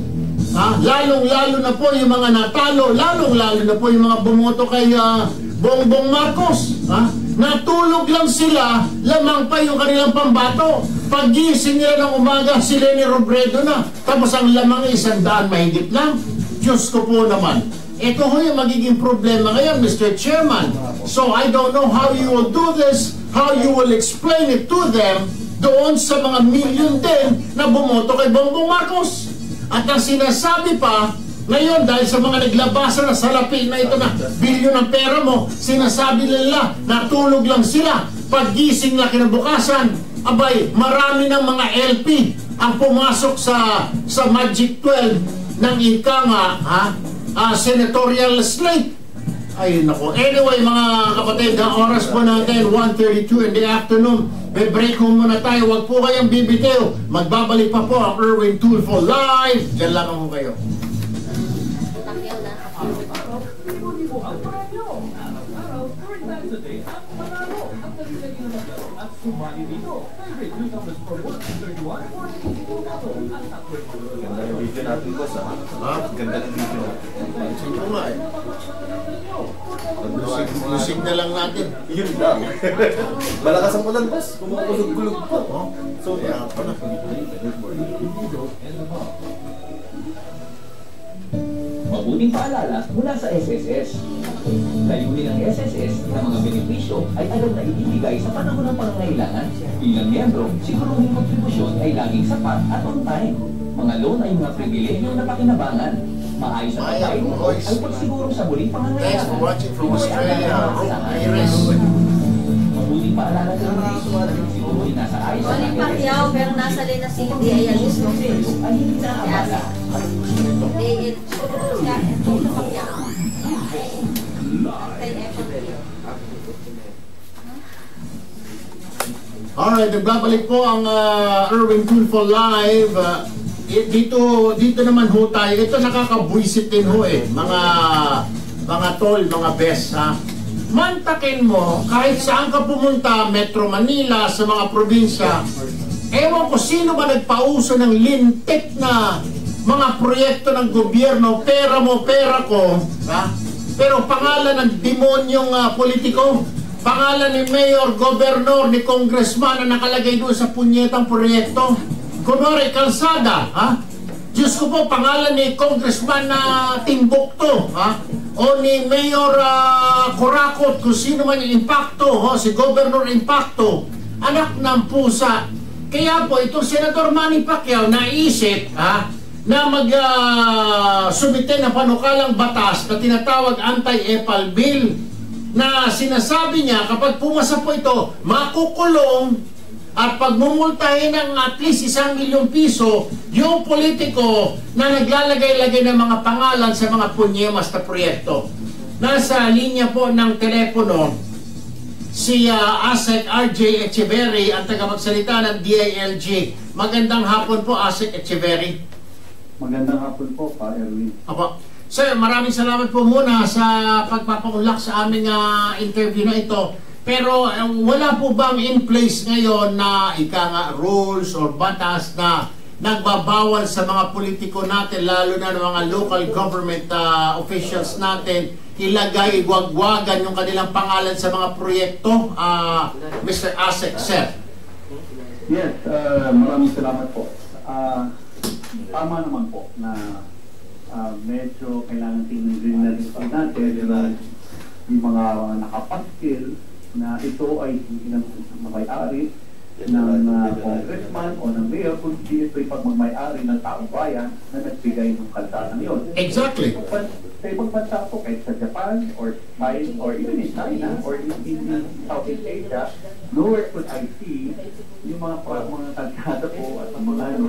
Lalong-lalo na po yung mga natalo, lalong-lalo na po yung mga bumoto kay Bongbong Marcos. Natulog lang sila, lamang pa yung kanilang pambato. Pag-gising nila ng umaga, si Lenny Robredo na. Tapos ang lamang 100 mahigit lang. Diyos ko po naman. Ito ho yung magiging problema ngayon, Mr. Chairman. So I don't know how you will do this, how you will explain it to them doon sa mga milyon din na bumoto kay Bongbong Marcos. At ang sinasabi pa, ngayon dahil sa mga naglabasa na salapi na ito na bilyon ng pera mo, sinasabi nila, natulog lang sila. Paggising na kinabukasan, abay, marami ng mga LP ang pumasok sa Magic 12 ng ika nga, senatorial slate. Ay, nako. Anyway, mga kapatid, ang oras po natin, 1:32 in the afternoon. Be-break home muna tayo. Huwag po kayong bibitiw. Magbabalik pa po ang Erwin Tulfo live. Diyan lang ako kayo. Ganda ng video natin, boss. Ganda ng video natin. Pansin ko nga eh. Lusig na lang natin. Yun lang. Malakas ang ulan, boss. Kumukulog-kulog po. So, kaya pa na. Mabuting paalala mula sa SSS. Layunin ng SSS na mga benepisyo ay agad na ibibigay sa panahon ng pangangailangan. Bilang miyembro, siguruhing kontribusyon ay laging sapat at on time. Mga loan ay mga pribilehyo na pakinabangan. Maayos na pagkain mo ay pagsiguro sa muling pangangailangan. Thanks for watching from Australia. Iris. Mabuting paalala ng benepisyo, siguruhin nasa ayos na Ayaw, pero nasa Lena City, Ayaw mismo. Ay hindi na abala. Alright, nagbabalik po ang Erwin Tulfo live. Dito naman ho tayo. Ito nakakabwisit din ho eh. Mga tol, mga best ha. Mantakin mo, kahit saan ka pumunta, Metro Manila, sa mga probinsya, ewan ko sino ba nagpauso ng lintik na mga proyekto ng gobyerno, pera mo, pera ko, ha? Pero pangalan ng demonyong politiko, pangalan ni mayor, gobernador, ni congressman na nakalagay doon sa punyetang proyekto. Kunwari, kalsada, ha? Diyos ko po, pangalan ni congressman na Timbukto, ha? O ni mayor Corakot, kung sino man yung Impacto, si Governor Impacto, anak ng pusa. Kaya po, itong Senator Manny Pacquiao naisip, ha? Na mag-sumite na panukalang batas na tinatawag Anti-Epal Bill na sinasabi niya kapag pumasa po ito, makukulong at pagmumultahin ng at least 1 milyong piso yung politiko na naglalagay-lagay ng mga pangalan sa mga punyemas na proyekto. Nasa linya po ng telepono si ASEC RJ Echeverry, ang tagapagsalita ng DILG. Magandang hapon po, ASEC Echeverry. Magandang hapon po, Pa Erwin. Apo. Sir, maraming salamat po muna sa pagpapaunlak sa aming interview na ito. Pero wala po bang in place ngayon na rules or batas na nagbabawal sa mga politiko natin, lalo na ng mga local government officials natin, ilagay, igwagwagan yung kanilang pangalan sa mga proyekto? Mr. ASEC, sir. Yes, maraming salamat po. Tama naman po na medyo kailangan tingnan din natin yung mga nakapaskil na ito ay hindi ng may-ari congressman o ng mayor, kundi ito'y pagmamay-ari ng taong bayan na nagbigay ng kalsadang yun. Exactly. Sa ibang bansa po, kahit sa Japan or even in China or in Southeast Asia, nowhere could I see yung mga kalsada po at ang mga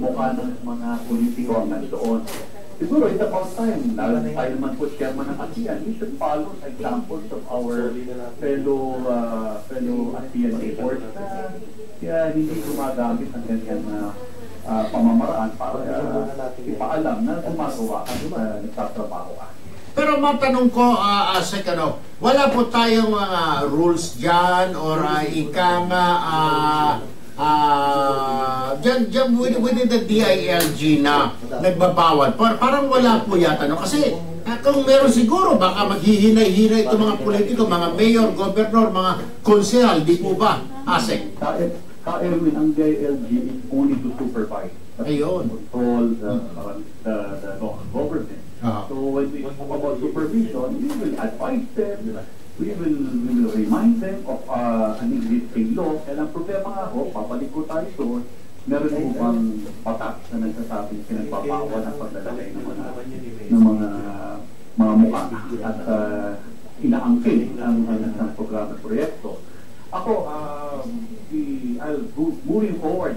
mukha ng mga politiko ang nandoon. Siguro, it's about time, lalo na tayo naman po chairman ng ASEAN, we should follow the examples of our fellow ASEAN neighbors na hindi gumagamit ng ganyan na pamamaraan para ipaalam na gumagawa at nagtatrabaho ka. Pero matanong ko, wala po tayong rules dyan or dyan within the DILG na nagbabawal. Parang wala po yata. No? Kasi kung meron siguro, baka maghihinay-hinay itong mga politiko, mga mayor, governor, mga konsehal, di po ba, Asek? Erwin, ang DILG is only to supervise. Control the government. So when we talk about supervision, we will advise them, we will remind them of an existing law. Kaya ang problema nga ho, papalik ko tayo doon, meron po bang patak na nagsasabing pinagpapawal ang paglalagay ng mga mukha at inaangkin ang programa at proyekto. Ako, moving forward,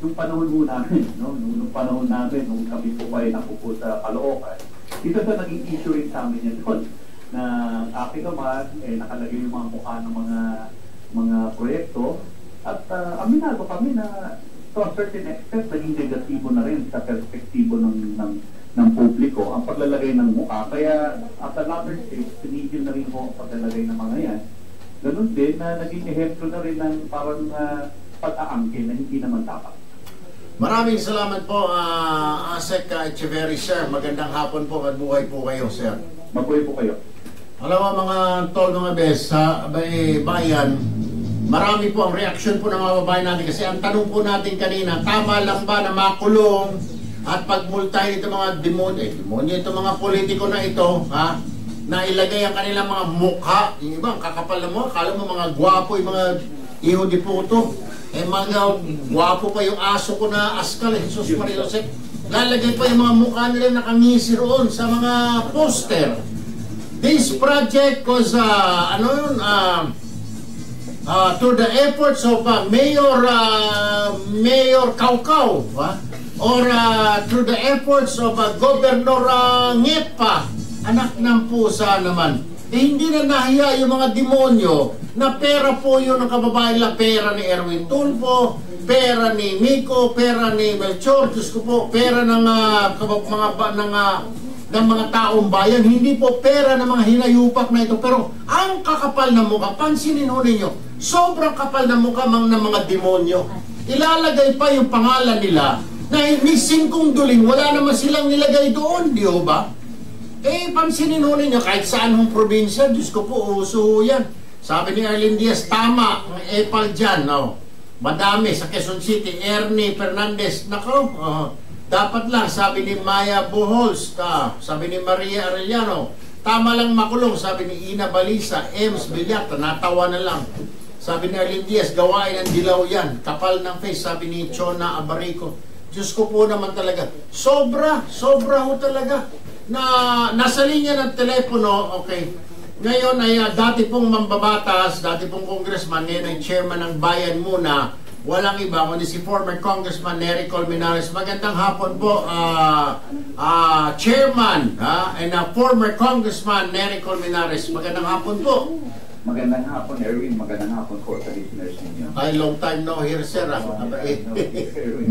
nung panahon mo namin, nung kami po ay napupo sa Caloocan, ito sa naging issue rin sa amin yan doon, na akin naman, nakalagay yung mga mukha ng mga proyekto, at aminado kami na to a certain extent, naging negatibo na rin sa perspektibo ng publiko ang paglalagay ng mukha. Kaya at another stage, tinigil na rin po ang paglalagay ng mga yan. Ganun din na naging ehemplo na rin ng parang pag-aangkin na hindi naman dapat. Maraming salamat po, Asek Echeverry, sir. Magandang hapon po at buhay po kayo, sir. Mabuhay po kayo. Alam mo mga tol, mga bes, sa bayan, marami po ang reaksyon po ng mga babae natin kasi ang tanong po natin kanina, tama lang ba na makulong at pagmultahin itong mga demonyo, itong mga politiko na ito, na ilagay ang kanilang mga mukha, yung iba, ang kakapal na mukha, kala mo mga gwapo, yung mga iho di puto, mga gwapo pa yung aso ko na askal, Jesus Maria Joseph, lalagay pa yung mga mukha nila nakangisi roon sa mga poster. This project was, through the efforts of Mayor Kaukaw, or through the efforts of Governor Ngepa, anak ng pusa naman. Hindi na nahiya yung mga demonyo na pera po yun ng kababayan nila, pera ni Erwin Tulfo, pera ni Miko, pera ni Melchor, Diyos ko po, pera ng mga taong bayan, hindi po pera ng mga hinayupak na ito. Pero ang kakapal na mukha, pansinin ho ninyo, sobrang kapal na mukha ng mga demonyo. Ilalagay pa yung pangalan nila na ni singkong duling, wala naman silang nilagay doon, di ho ba? Pansinin ho ninyo, kahit saan hong probinsya, Diyos ko po, uso yan. Sabi ni Arlene Diaz, tama, ang epal dyan, madami sa Quezon City, Ernie Fernandez, nako, dapat lang, sabi ni Maya Buhols, sabi ni Maria Arellano, tama lang makulong, sabi ni Ina Balisa, Ems Villata, natawa na lang. Sabi ni Arlene Diaz, gawain ng dilaw yan, kapal ng face, sabi ni Chona Abarico. Diyos ko po naman talaga, sobra ho talaga, na nasa linya ng telepono, okay. Ngayon ay dati pong mambabatas, dati pong congressman, ngayon ay chairman ng bayan muna, walang iba kundi si former Congressman Nery Colmenares. Magandang hapon po, Chairman and former Congressman Nery Colmenares. Magandang hapon po. Magandang hapon, Erwin. Magandang hapon po sa listeners ninyo. Ay, long time no here, sir.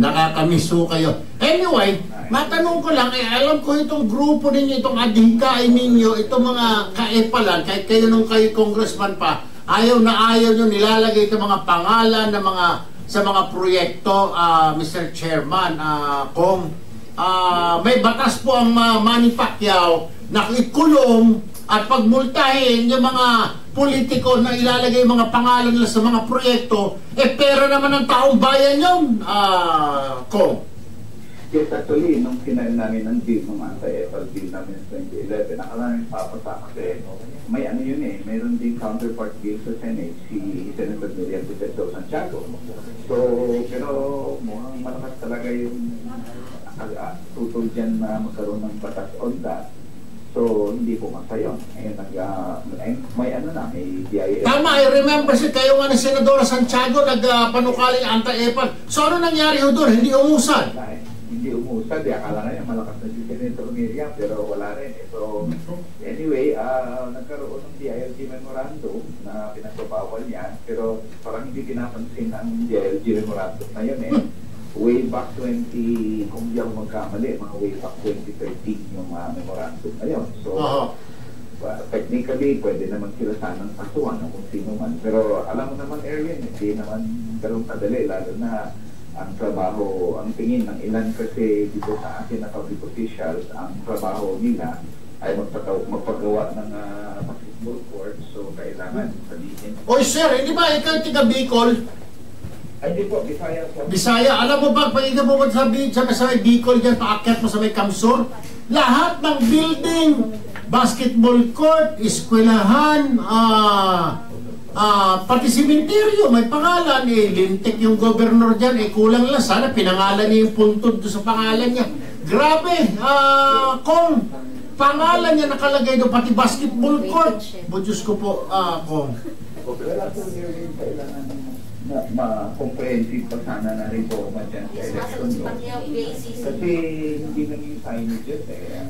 Nakakamiso kayo. Anyway, matanong ko lang, alam ko itong grupo ninyo, itong adhikain ninyo, itong mga kaepalan, kahit kayo nung kayo congressman pa, ayaw nyo nilalagay itong mga pangalan ng sa mga proyekto, Mr. Chairman, may batas po ang Manny Pacquiao na ikulong at pagmultahin yung mga politiko na ilalagay yung mga pangalan nila sa mga proyekto, pera naman ng taong bayan yun, Kong. Yes, actually, nung kinain namin ng bill, nung Anti-Epal bill namin sa 2011, nakala namin papasa kasi may ano yun eh, mayroon din counterpart bill sa Senate, si Senator Miriam Pichetto Santiago. So, pero mukhang malakas talaga yung tutol dyan na magkaroon ng batas on that. So, hindi po masayon. Ngayon, may ano na, may DIA. Tama, I remember kayo nga ni Senadora Santiago nagpanukaling Anti-Epal. So, ano nangyari ho doon? Hindi umusad? Hindi umusad. Akala na niya malakas na si Senator Miriam, pero wala rin. So, anyway, nagkaroon ng DILG memorandum na pinagbabawal niya, pero parang hindi pinapansin ang DILG memorandum na yun eh. Way back 20, kung di ako magkamali, mga way back 2013 yung memorandum na yun. So, technically, pwede naman sila sanang kasuhan kung sino man. Pero alam mo naman, Erwin, hindi naman ganun kadali, lalo na ang trabaho, ang tingin ng ilan kasi dito sa atin na public officials, ang trabaho nila ay magpagawa ng basketball court, so kailangan sabihin. Oy sir, hindi ba ikaw tiga Bicol? Ay, di po, Bisaya po. Bisaya, alam mo ba, pag ikaw mo sa may Bicol dyan, paakyat mo sa may Kamsur, lahat ng building, basketball court, eskwelahan, pati simenteryo, may pangalan eh, lintik yung governor dyan, eh kulang lang, sana pinangalan niya yung puntod doon sa pangalan niya. Grabe, kung pangalan niya nakalagay doon, pati basketball court. Diyos ko po, kung. Wala po rin kailangan ma-comprehensive pa sana na reforma dyan sa election. Kasi hindi naging signages eh.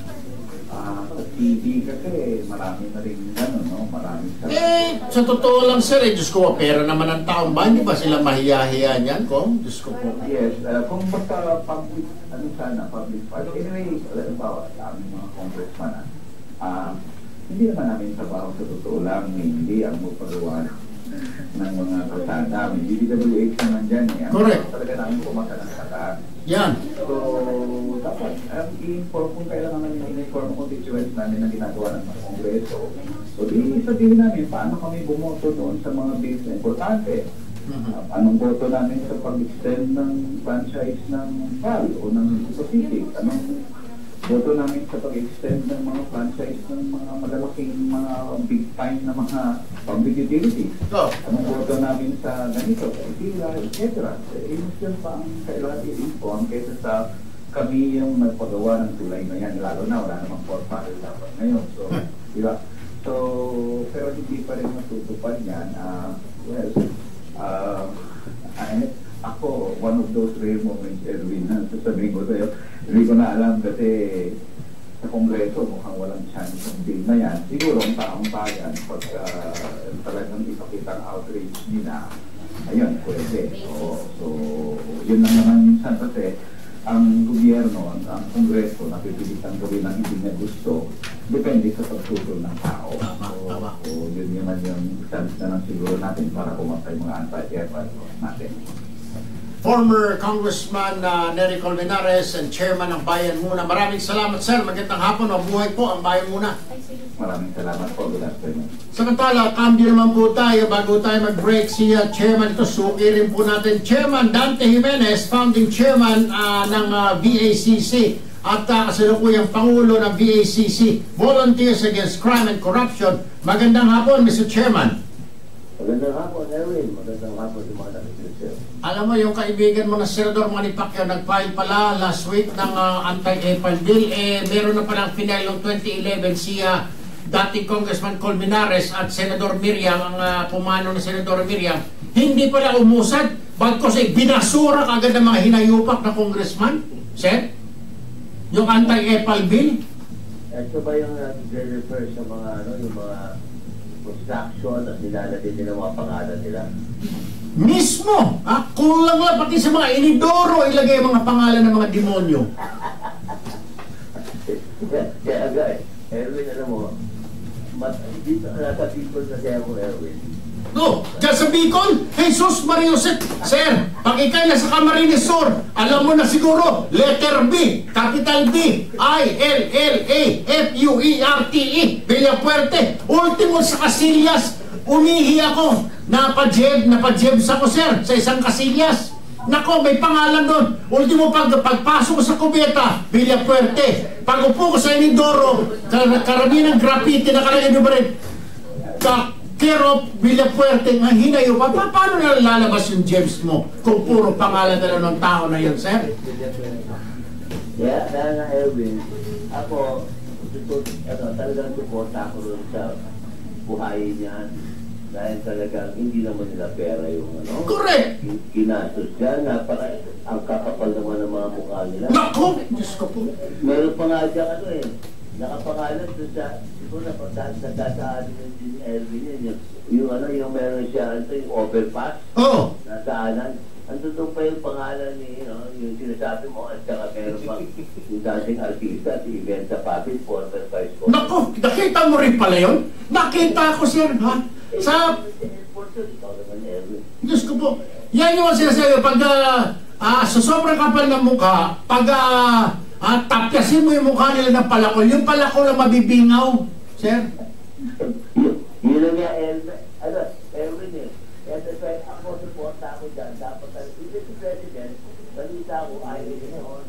Sa TV kasi marami na rin gano'n, no? Marami sa... Sa totoo lang sir, Diyos ko, pera naman ang taong ba? Hindi ba sila mahiya-hiya niyan, Kong? Diyos ko po. Yes, kung basta public, public part. Anyway, halimbawa, sa aming mga congressman, hindi naman namin trabaho sa totoo lang, hindi ang magpagawa ng mga kasada. May DWH naman dyan eh. Correct. Talaga namin pumaka ng kataan. Yan. So, dapat, i-inform kung kailangan namin in-inform constituents namin na ginagawa ng mga kongreso. So, sabihin namin paano kami bumoto doon sa mga bills na importante. Anong boto namin sa pag-extend ng franchise ng PAL o ng Pacific? Anong boto namin sa pag-extend ng mga franchise ng mga malalaking, mga big time na mga public utilities? Anong boto namin sa ganito, etc. Yun pa ang kailangan i-inform kaysa sa kami yung nagpagawa ng tulay na yan, lalo na wala namang portfolio dapat ngayon. So, diba? So, pero hindi pa rin matutupad yan. Ako, one of those rare moments, Erwin, na sasabihin ko sa'yo, hindi ko na alam kasi sa Kongreso mukhang walang chance ng bill na yan. Siguro ang taong bayan, pag talagang ipakita ang outrage nila, ayun, pwede. So, yun lang naman minsan kasi ang gobyerno, ang Kongreso, napipilitan gawin ang hindi na gusto, depende sa pagtutol ng tao. So, yun naman yung chance na lang siguro natin para pumatay mga anti-Epal natin. Former Congressman Nery Colmenares and Chairman ng Bayan Muna. Maraming salamat sir. Magandang hapon. Mabuhay po ang Bayan Muna. Maraming salamat po. Good afternoon. Samantala, cambio naman po tayo bago tayo mag-break. Si Chairman, ito suki rin po natin. Chairman Dante Jimenez, Founding Chairman ng VACC at kasalukuyang Pangulo ng VACC, Volunteers Against Crime and Corruption. Magandang hapon, Mr. Chairman. Magandang hapon, Erwin. Magandang hapon sa mga nakikinig. Alam mo, yung kaibigan mo na Senador Manny Pacquiao nag-file pala last week ng Anti-Epal bill. Meron na palang final ng 2011 si dating Congressman Colmenares at Senador Miriam, ang pumano na Senador Miriam. Hindi pala umusad. Bagkos binasura kagad ng mga hinayupak na congressman. Sir? Yung Anti-Epal bill? Ito ba yung refer sa mga, yung mga construction at nilalagay nila mga pangalan nila? Mismo! Kulang lang pati sa mga inidoro ilagay mga pangalan ng mga demonyo. Kaya aga Erwin, alam mo, dito nasa Bicol na kaya ko, Erwin. Dyan sa Bicol, Jesus Maria Jose. Sir, pag ikay na sa Camarines Sur, alam mo na siguro, letter B, capital B, I-L-L-A-F-U-E-R-T-E, Villapuerte, ultimo sa Casillas, umihi ako. Napadyebs ako, sir, sa isang Casillas. Nako, may pangalan doon. Ultimo, pagpasok ko sa kubeta, Villapuerte. Pag upo ko sa Inindoro, karamihan ng graffiti nakalagay doon ba rin? Pero Villapuerte, nga hinayo pa, paano na lalabas yung gems mo kung puro pangalan na lang ng tao na yun, sir? Kaya na Erwin, ako, talagang suporta ako rin sa buhayin niyan. Dahil talagang hindi naman nila pera yung correct! Kinastos yan, ang kakapal naman ng mga mukha nila. Nako! Diyos ko po. Meron pa nga dyan nakapangalan doon sa, siguro nagdadaan din ni Erwin yung meron siya, yung overpass. Oo! Nasaanan. Andun pa yung pangalan ni, yung sinasabi mo, at saka meron pang yung dating artista, si Eventa Papit, former vice ko. Nako! Nakita mo rin pala yun? Nakita ko, sir, ha? Sa... Diyos ko po. Yan yung sinasabi, pag sa sobrang kapal ng mukha, pag tapyasin mo yung mukha nila ng palakol, yung palakol na mabibingaw, sir? Yun lang nga, Erwin eh. Kaya ako suporta ako dyan. Dapat, even si President, balita ko, ayaw niya yun.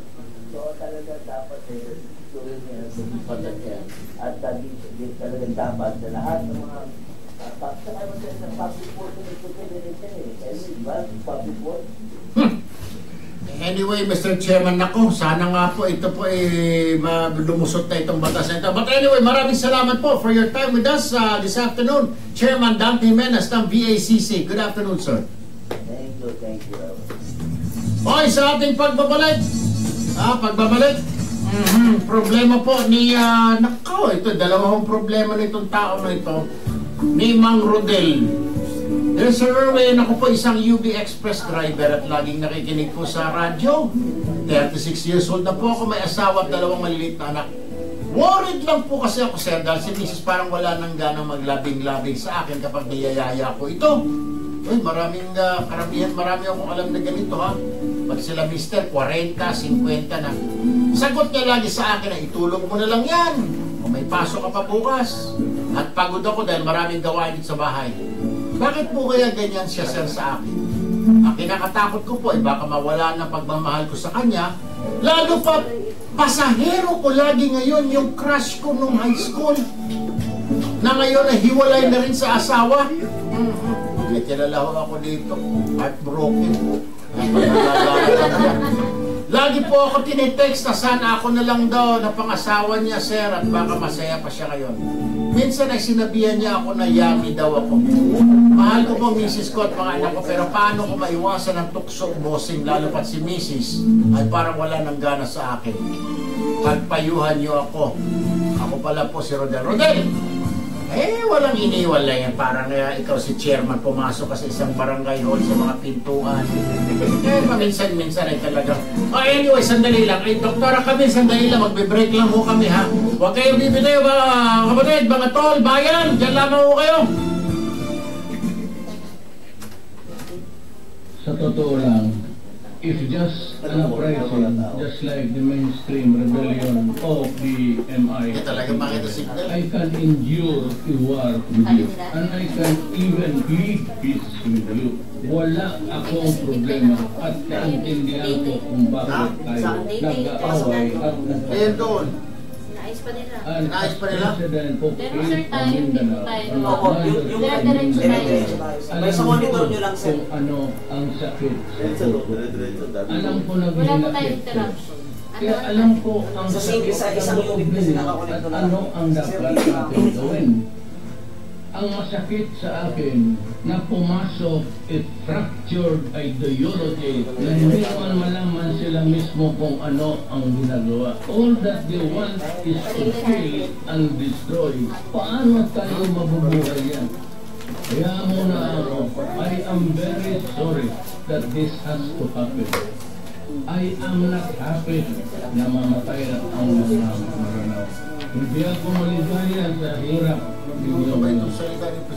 So talaga dapat tuloy niya, patat niya. At talagang dapat na lahat ng mga Anyway, Mr. Chairman, nako, sana nga po ito po lumusot na itong batas na ito. But anyway, maraming salamat po for your time with us this afternoon. Chairman Dante Menas ng VACC. Good afternoon, sir. Thank you. Okay, sa ating pagbabalik. Problema po ni, nako, ito, dalawang problema nitong tao na ito. Ni Mang Rodel. Sir Erwin, ako po isang UVexpress driver at laging nakikinig po sa radyo. 36 years old na po ako, may asawa at dalawang maliliit na anak. Worried lang po kasi ako, sir, dahil si Mrs. parang wala nang ganang maglabing-labing sa akin kapag niyayaya ko ito. Uy, maraming karamihan, marami akong alam na ganito, ha. Pag sila mister, 40, 50 na. Sagot niya lagi sa akin na itulog mo na lang yan. O may pasok ka pa bukas. At pagod ako dahil maraming gawain dito sa bahay. Bakit po kaya ganyan siya, sir, sa akin? Ang kinakatakot ko po ay baka mawala ng pagmamahal ko sa kanya. Lalo pa, pasahero ko lagi ngayon yung crush ko nung high school. Na ngayon ay hiwalay na rin sa asawa. May kilala ako dito. Heartbroken po. Lagi po ako tinetext na sana ako na lang daw na pangasawa niya, sir, at baka masaya pa siya ngayon. Minsan ay sinabihan niya ako na yummy daw ako. Mahal ko po misis ko at mga anak ko, pero paano ko maiwasan ang tukso bossing, lalo pat si misis ay parang wala nang gana sa akin. Pagpayuhan niyo ako. Ako pala po si Rodel. Rodel! Walang iniwalay yan. Parang ikaw si chairman pumasok ka sa isang barangay hall sa mga pintuan. Paminsan-minsan ay talaga. Anyway, sandali lang. Doktora kami, sandali lang. Magbe-break lang ho kami, ha. Huwag kayong bibitayo, mga kapatid, mga tol, bayan. Diyan lamang ho kayo. Sa totoo lang, if just uprising, just like the mainstream rebellion of the MI, I can endure a war with you, and I can even plead peace with you. Wala akong problema at naintindihan ko kung bakit tayo nag-aaway at nagkakaroon. Nais pa nila. Nais pa nila? Pero sir, tayo hindi po tayo. Diretso tayo. May sa monitor nyo lang, sir. Kung ano ang sakit. Alam ko na wala po tayong interruption. Kaya alam ko ang sakit sa isang loob at ano ang dapat natin gawin. Ang masakit sa akin na pumasok at fractured ideology na hindi man malaman sila mismo kung ano ang ginagawa. All that they want is to kill and destroy. Paano tayo mabubuhay yan? Kaya muna ako, I am very sorry that this has to happen. I am not happy na mamatay ang mga maranaw. Hindi ako maligaya sa hirap.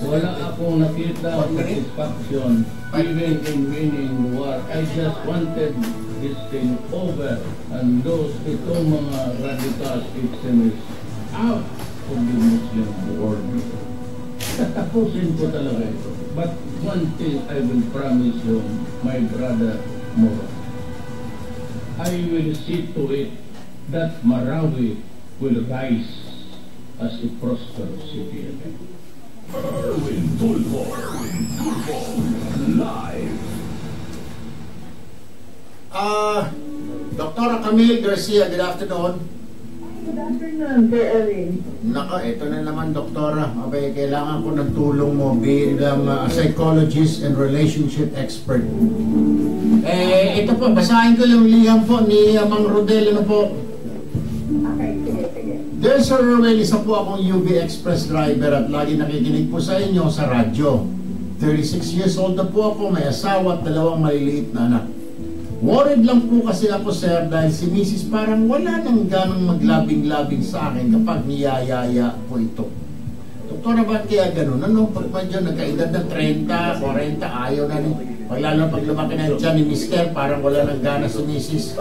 Wala akong nakita ang satisfaction even in winning the war. I just wanted this thing over and those itong mga radical extremists out of the Muslim world. Tatapusin ko talaga ito. But one thing I will promise you, my brother, more. I will see to it that Marawi will rise as a prosperous city again. Erwin, Tulfo, live. Dr. Camille Garcia, good afternoon. Good afternoon, Sir Erwin. Naka, ito na naman, Doktora. Abay, kailangan ko ng tulong mo bilang psychologist and relationship expert. Ito po, basahin ko yung liham po ni Mang Rodel. Ano po? Okay, sige. Dear Sir Erwin, isa po akong UVexpress driver at lagi nakikinig po sa inyo sa radyo. 36 years old na po ako, may asawa at 2 maliliit na anak. Worried lang po kasi ako, sir, dahil si Mrs. parang wala nang ganang maglabing-labing sa akin kapag niyayaya po ito. Doktora, ba't kaya ganun? Ano? Pag medyo nagkaedad ng 30, 40, ayaw na rin. Lalo pag lumaki na dyan ni Mr. parang wala nang gana si Mrs.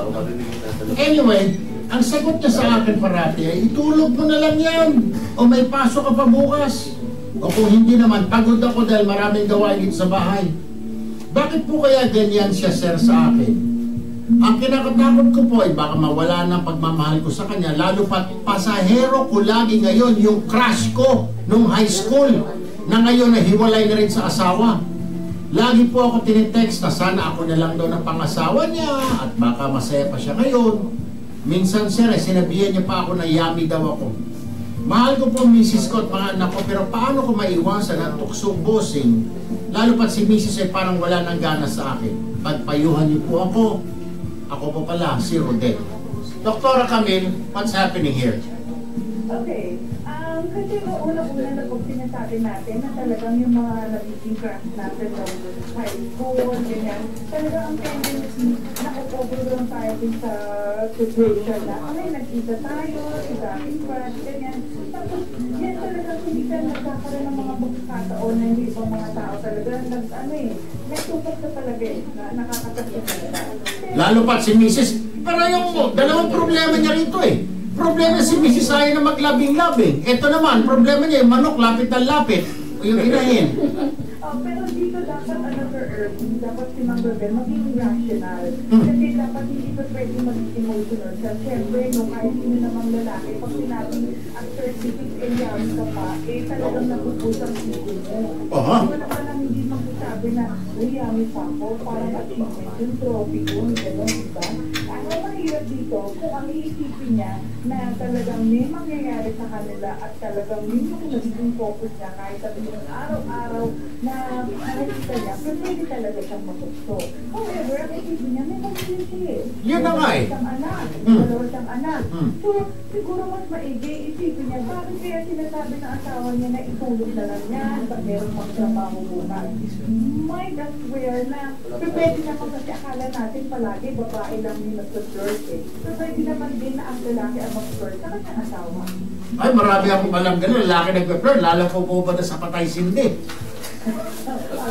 Anyway, ang sagot niya sa akin parati ay, itulog mo na lang yan. O may pasok ka pa bukas. O kung hindi naman, pagod ako dahil maraming gawain dito sa bahay. Bakit po kaya ganyan siya, sir, sa akin? Ang kinakatakot ko po ay baka mawala ng pagmamahal ko sa kanya, lalo pat pasahero ko lagi ngayon yung crush ko nung high school na ngayon na hiwalay na rin sa asawa. Lagi po ako tinitext na sana ako na lang daw ng pangasawa niya at baka masaya pa siya ngayon. Minsan, sir, sinabihan niya pa ako na yummy daw ako. Mahal ko po Mrs. ko at mga anak ko, pero paano ko maiwasan ang tuksong bossing? Lalo pat si Mrs. ay parang wala nang gana sa akin. Pagpayuhan niyo po ako. Ako po pala, si Rodel. Doktora Camille, what's happening here? Okay. Kasi una-una na pag sinasabi natin na talagang yung mga nagiging crush natin ng high school, ganyan, talagang ang tendency na overwhelm tayo din sa situation na nagkita tayo, daming crush, ganyan. Tapos, yan talagang hindi ka nagkakaroon ng mga pagkakataon na hindi ibang mga tao talagang may tupok na talaga na nakakatapos talaga. Lalo pa si Mrs. Pero yung dalawang problema niya rito Problema si Mrs. ayaw na maglabing-labing. Ito naman, problema niya, manok, lapit na lapit. Yung inahin. Pero dito dapat, Sir Erwin, dapat si Mang Rodel maging rational. Kasi dapat hindi pa pwede maging emotional. Kasi syempre, nung kahit sino namang lalaki, pag sinabing after 6 and young ka pa, talagang napupusang sipin mo. Hindi mo naman hindi magsasabi na, yummy pa ako, parang achievement, yung trophy ko, gano'n, diba? Ang mahirap dito, kung ang iisipin niya na talagang may mangyayari sa kanila at talagang yun yung nagiging focus niya kahit sabihin araw-araw na nakikita niya, pero pwede talaga siyang matusto. However, ang isipin niya, may mag-isip. Yun na nga Dalawa siyang anak. So, siguro mas maigi, isipin niya, bakit kaya sinasabi ng asawa niya na itulog na lang yan, ba't meron magtrabaho bukas? Might as well na, pero pwede naman kasi akala natin palagi, babae lang yung nag-flirt So, pwede naman din na ang lalaki ang mag-flirt sa kanyang asawa. Ay, marami akong alam gano'n. Lalaki nag-flirt, lalo po pupunta sa patay sindi.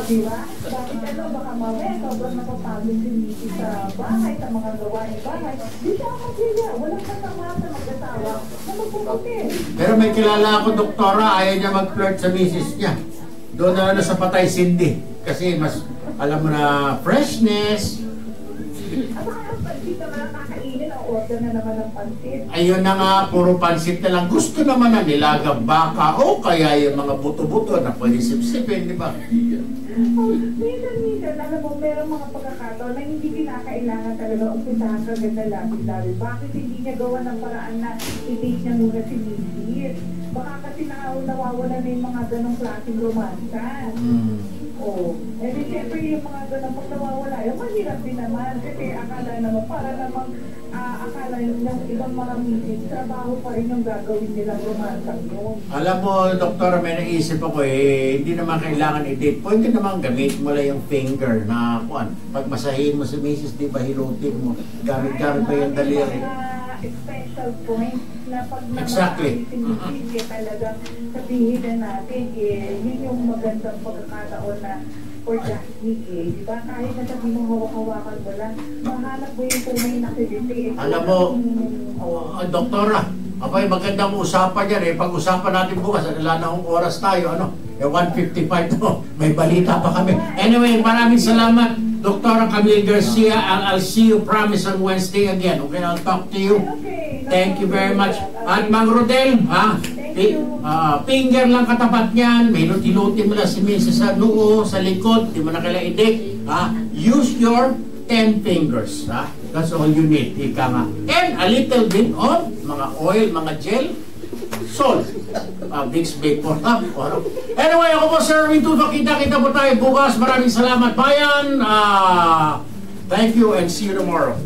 Diba? Bakit baka mamaya sobrang napapagod si Miki sa bahay, sa mga gawain bahay. Di siya mag-iya. Walang kasama sa mag-asawa na magpuputi. Pero may kilala ako, doktora, ayaw niya mag-flirt sa misis niya. Doon na sa patay sindi. Kasi mas, alam mo na, freshness. Dito na kakainin, ang order na naman ng pansit. Ayun na nga, puro pansit na lang. Gusto naman na nilagang baka o kaya yung mga buto-buto na pwede sipsipin, di ba? Minsan, alam mo, merong mga pagkakataon na hindi kinakailangan talaga umpisahan ka ganda labi-labi. Bakit hindi niya gawa ng paraan na i-date niya muna si Mrs. Baka kasi nawawala na yung mga ganong klaseng romansa. Eh di siyempre yung mga ganang pag nawawala, yung mahirap din naman. Kasi akala naman, para namang akala ng ibang mga Mrs. trabaho pa rin yung gagawin nilang romansa yun. Alam mo, doktora, may naisip ako hindi naman kailangan i-date. Pwede naman gamit mo lang yung finger na pag masahin mo si Mrs. di ba hilutin mo, gamit-gamit pa yung daliri. Special point na pag exactly. Mrs. talagang sabihin na natin, yun yung magandang pagkakataon na for that week diba? Kahit na sabihin mo hawak-hawakan mo lang, mahanap mo yung tunay na activity. Alam mo, doktora, abay magandang usapan yan pag-usapan natin bukas, wala na akong oras tayo, 1:55 to, may balita pa kami. Anyway, maraming salamat. Dr. Camille Garcia. I'll see you, promise, on Wednesday again. Okay, I'll talk to you. Thank you very much. At Mang Rodel, ha? Finger lang katapat niyan. May luti-luti mo lang si Mrs. sa noo, sa likod. Di mo na kailangan idik. Use your 10 fingers. That's all you need. Ika nga. And a little bit of mga oil, mga gel, salt. Big for Anyway, ako po Sir Erwin. Kita po tayo bukas. Maraming salamat, bayan. Thank you and see you tomorrow.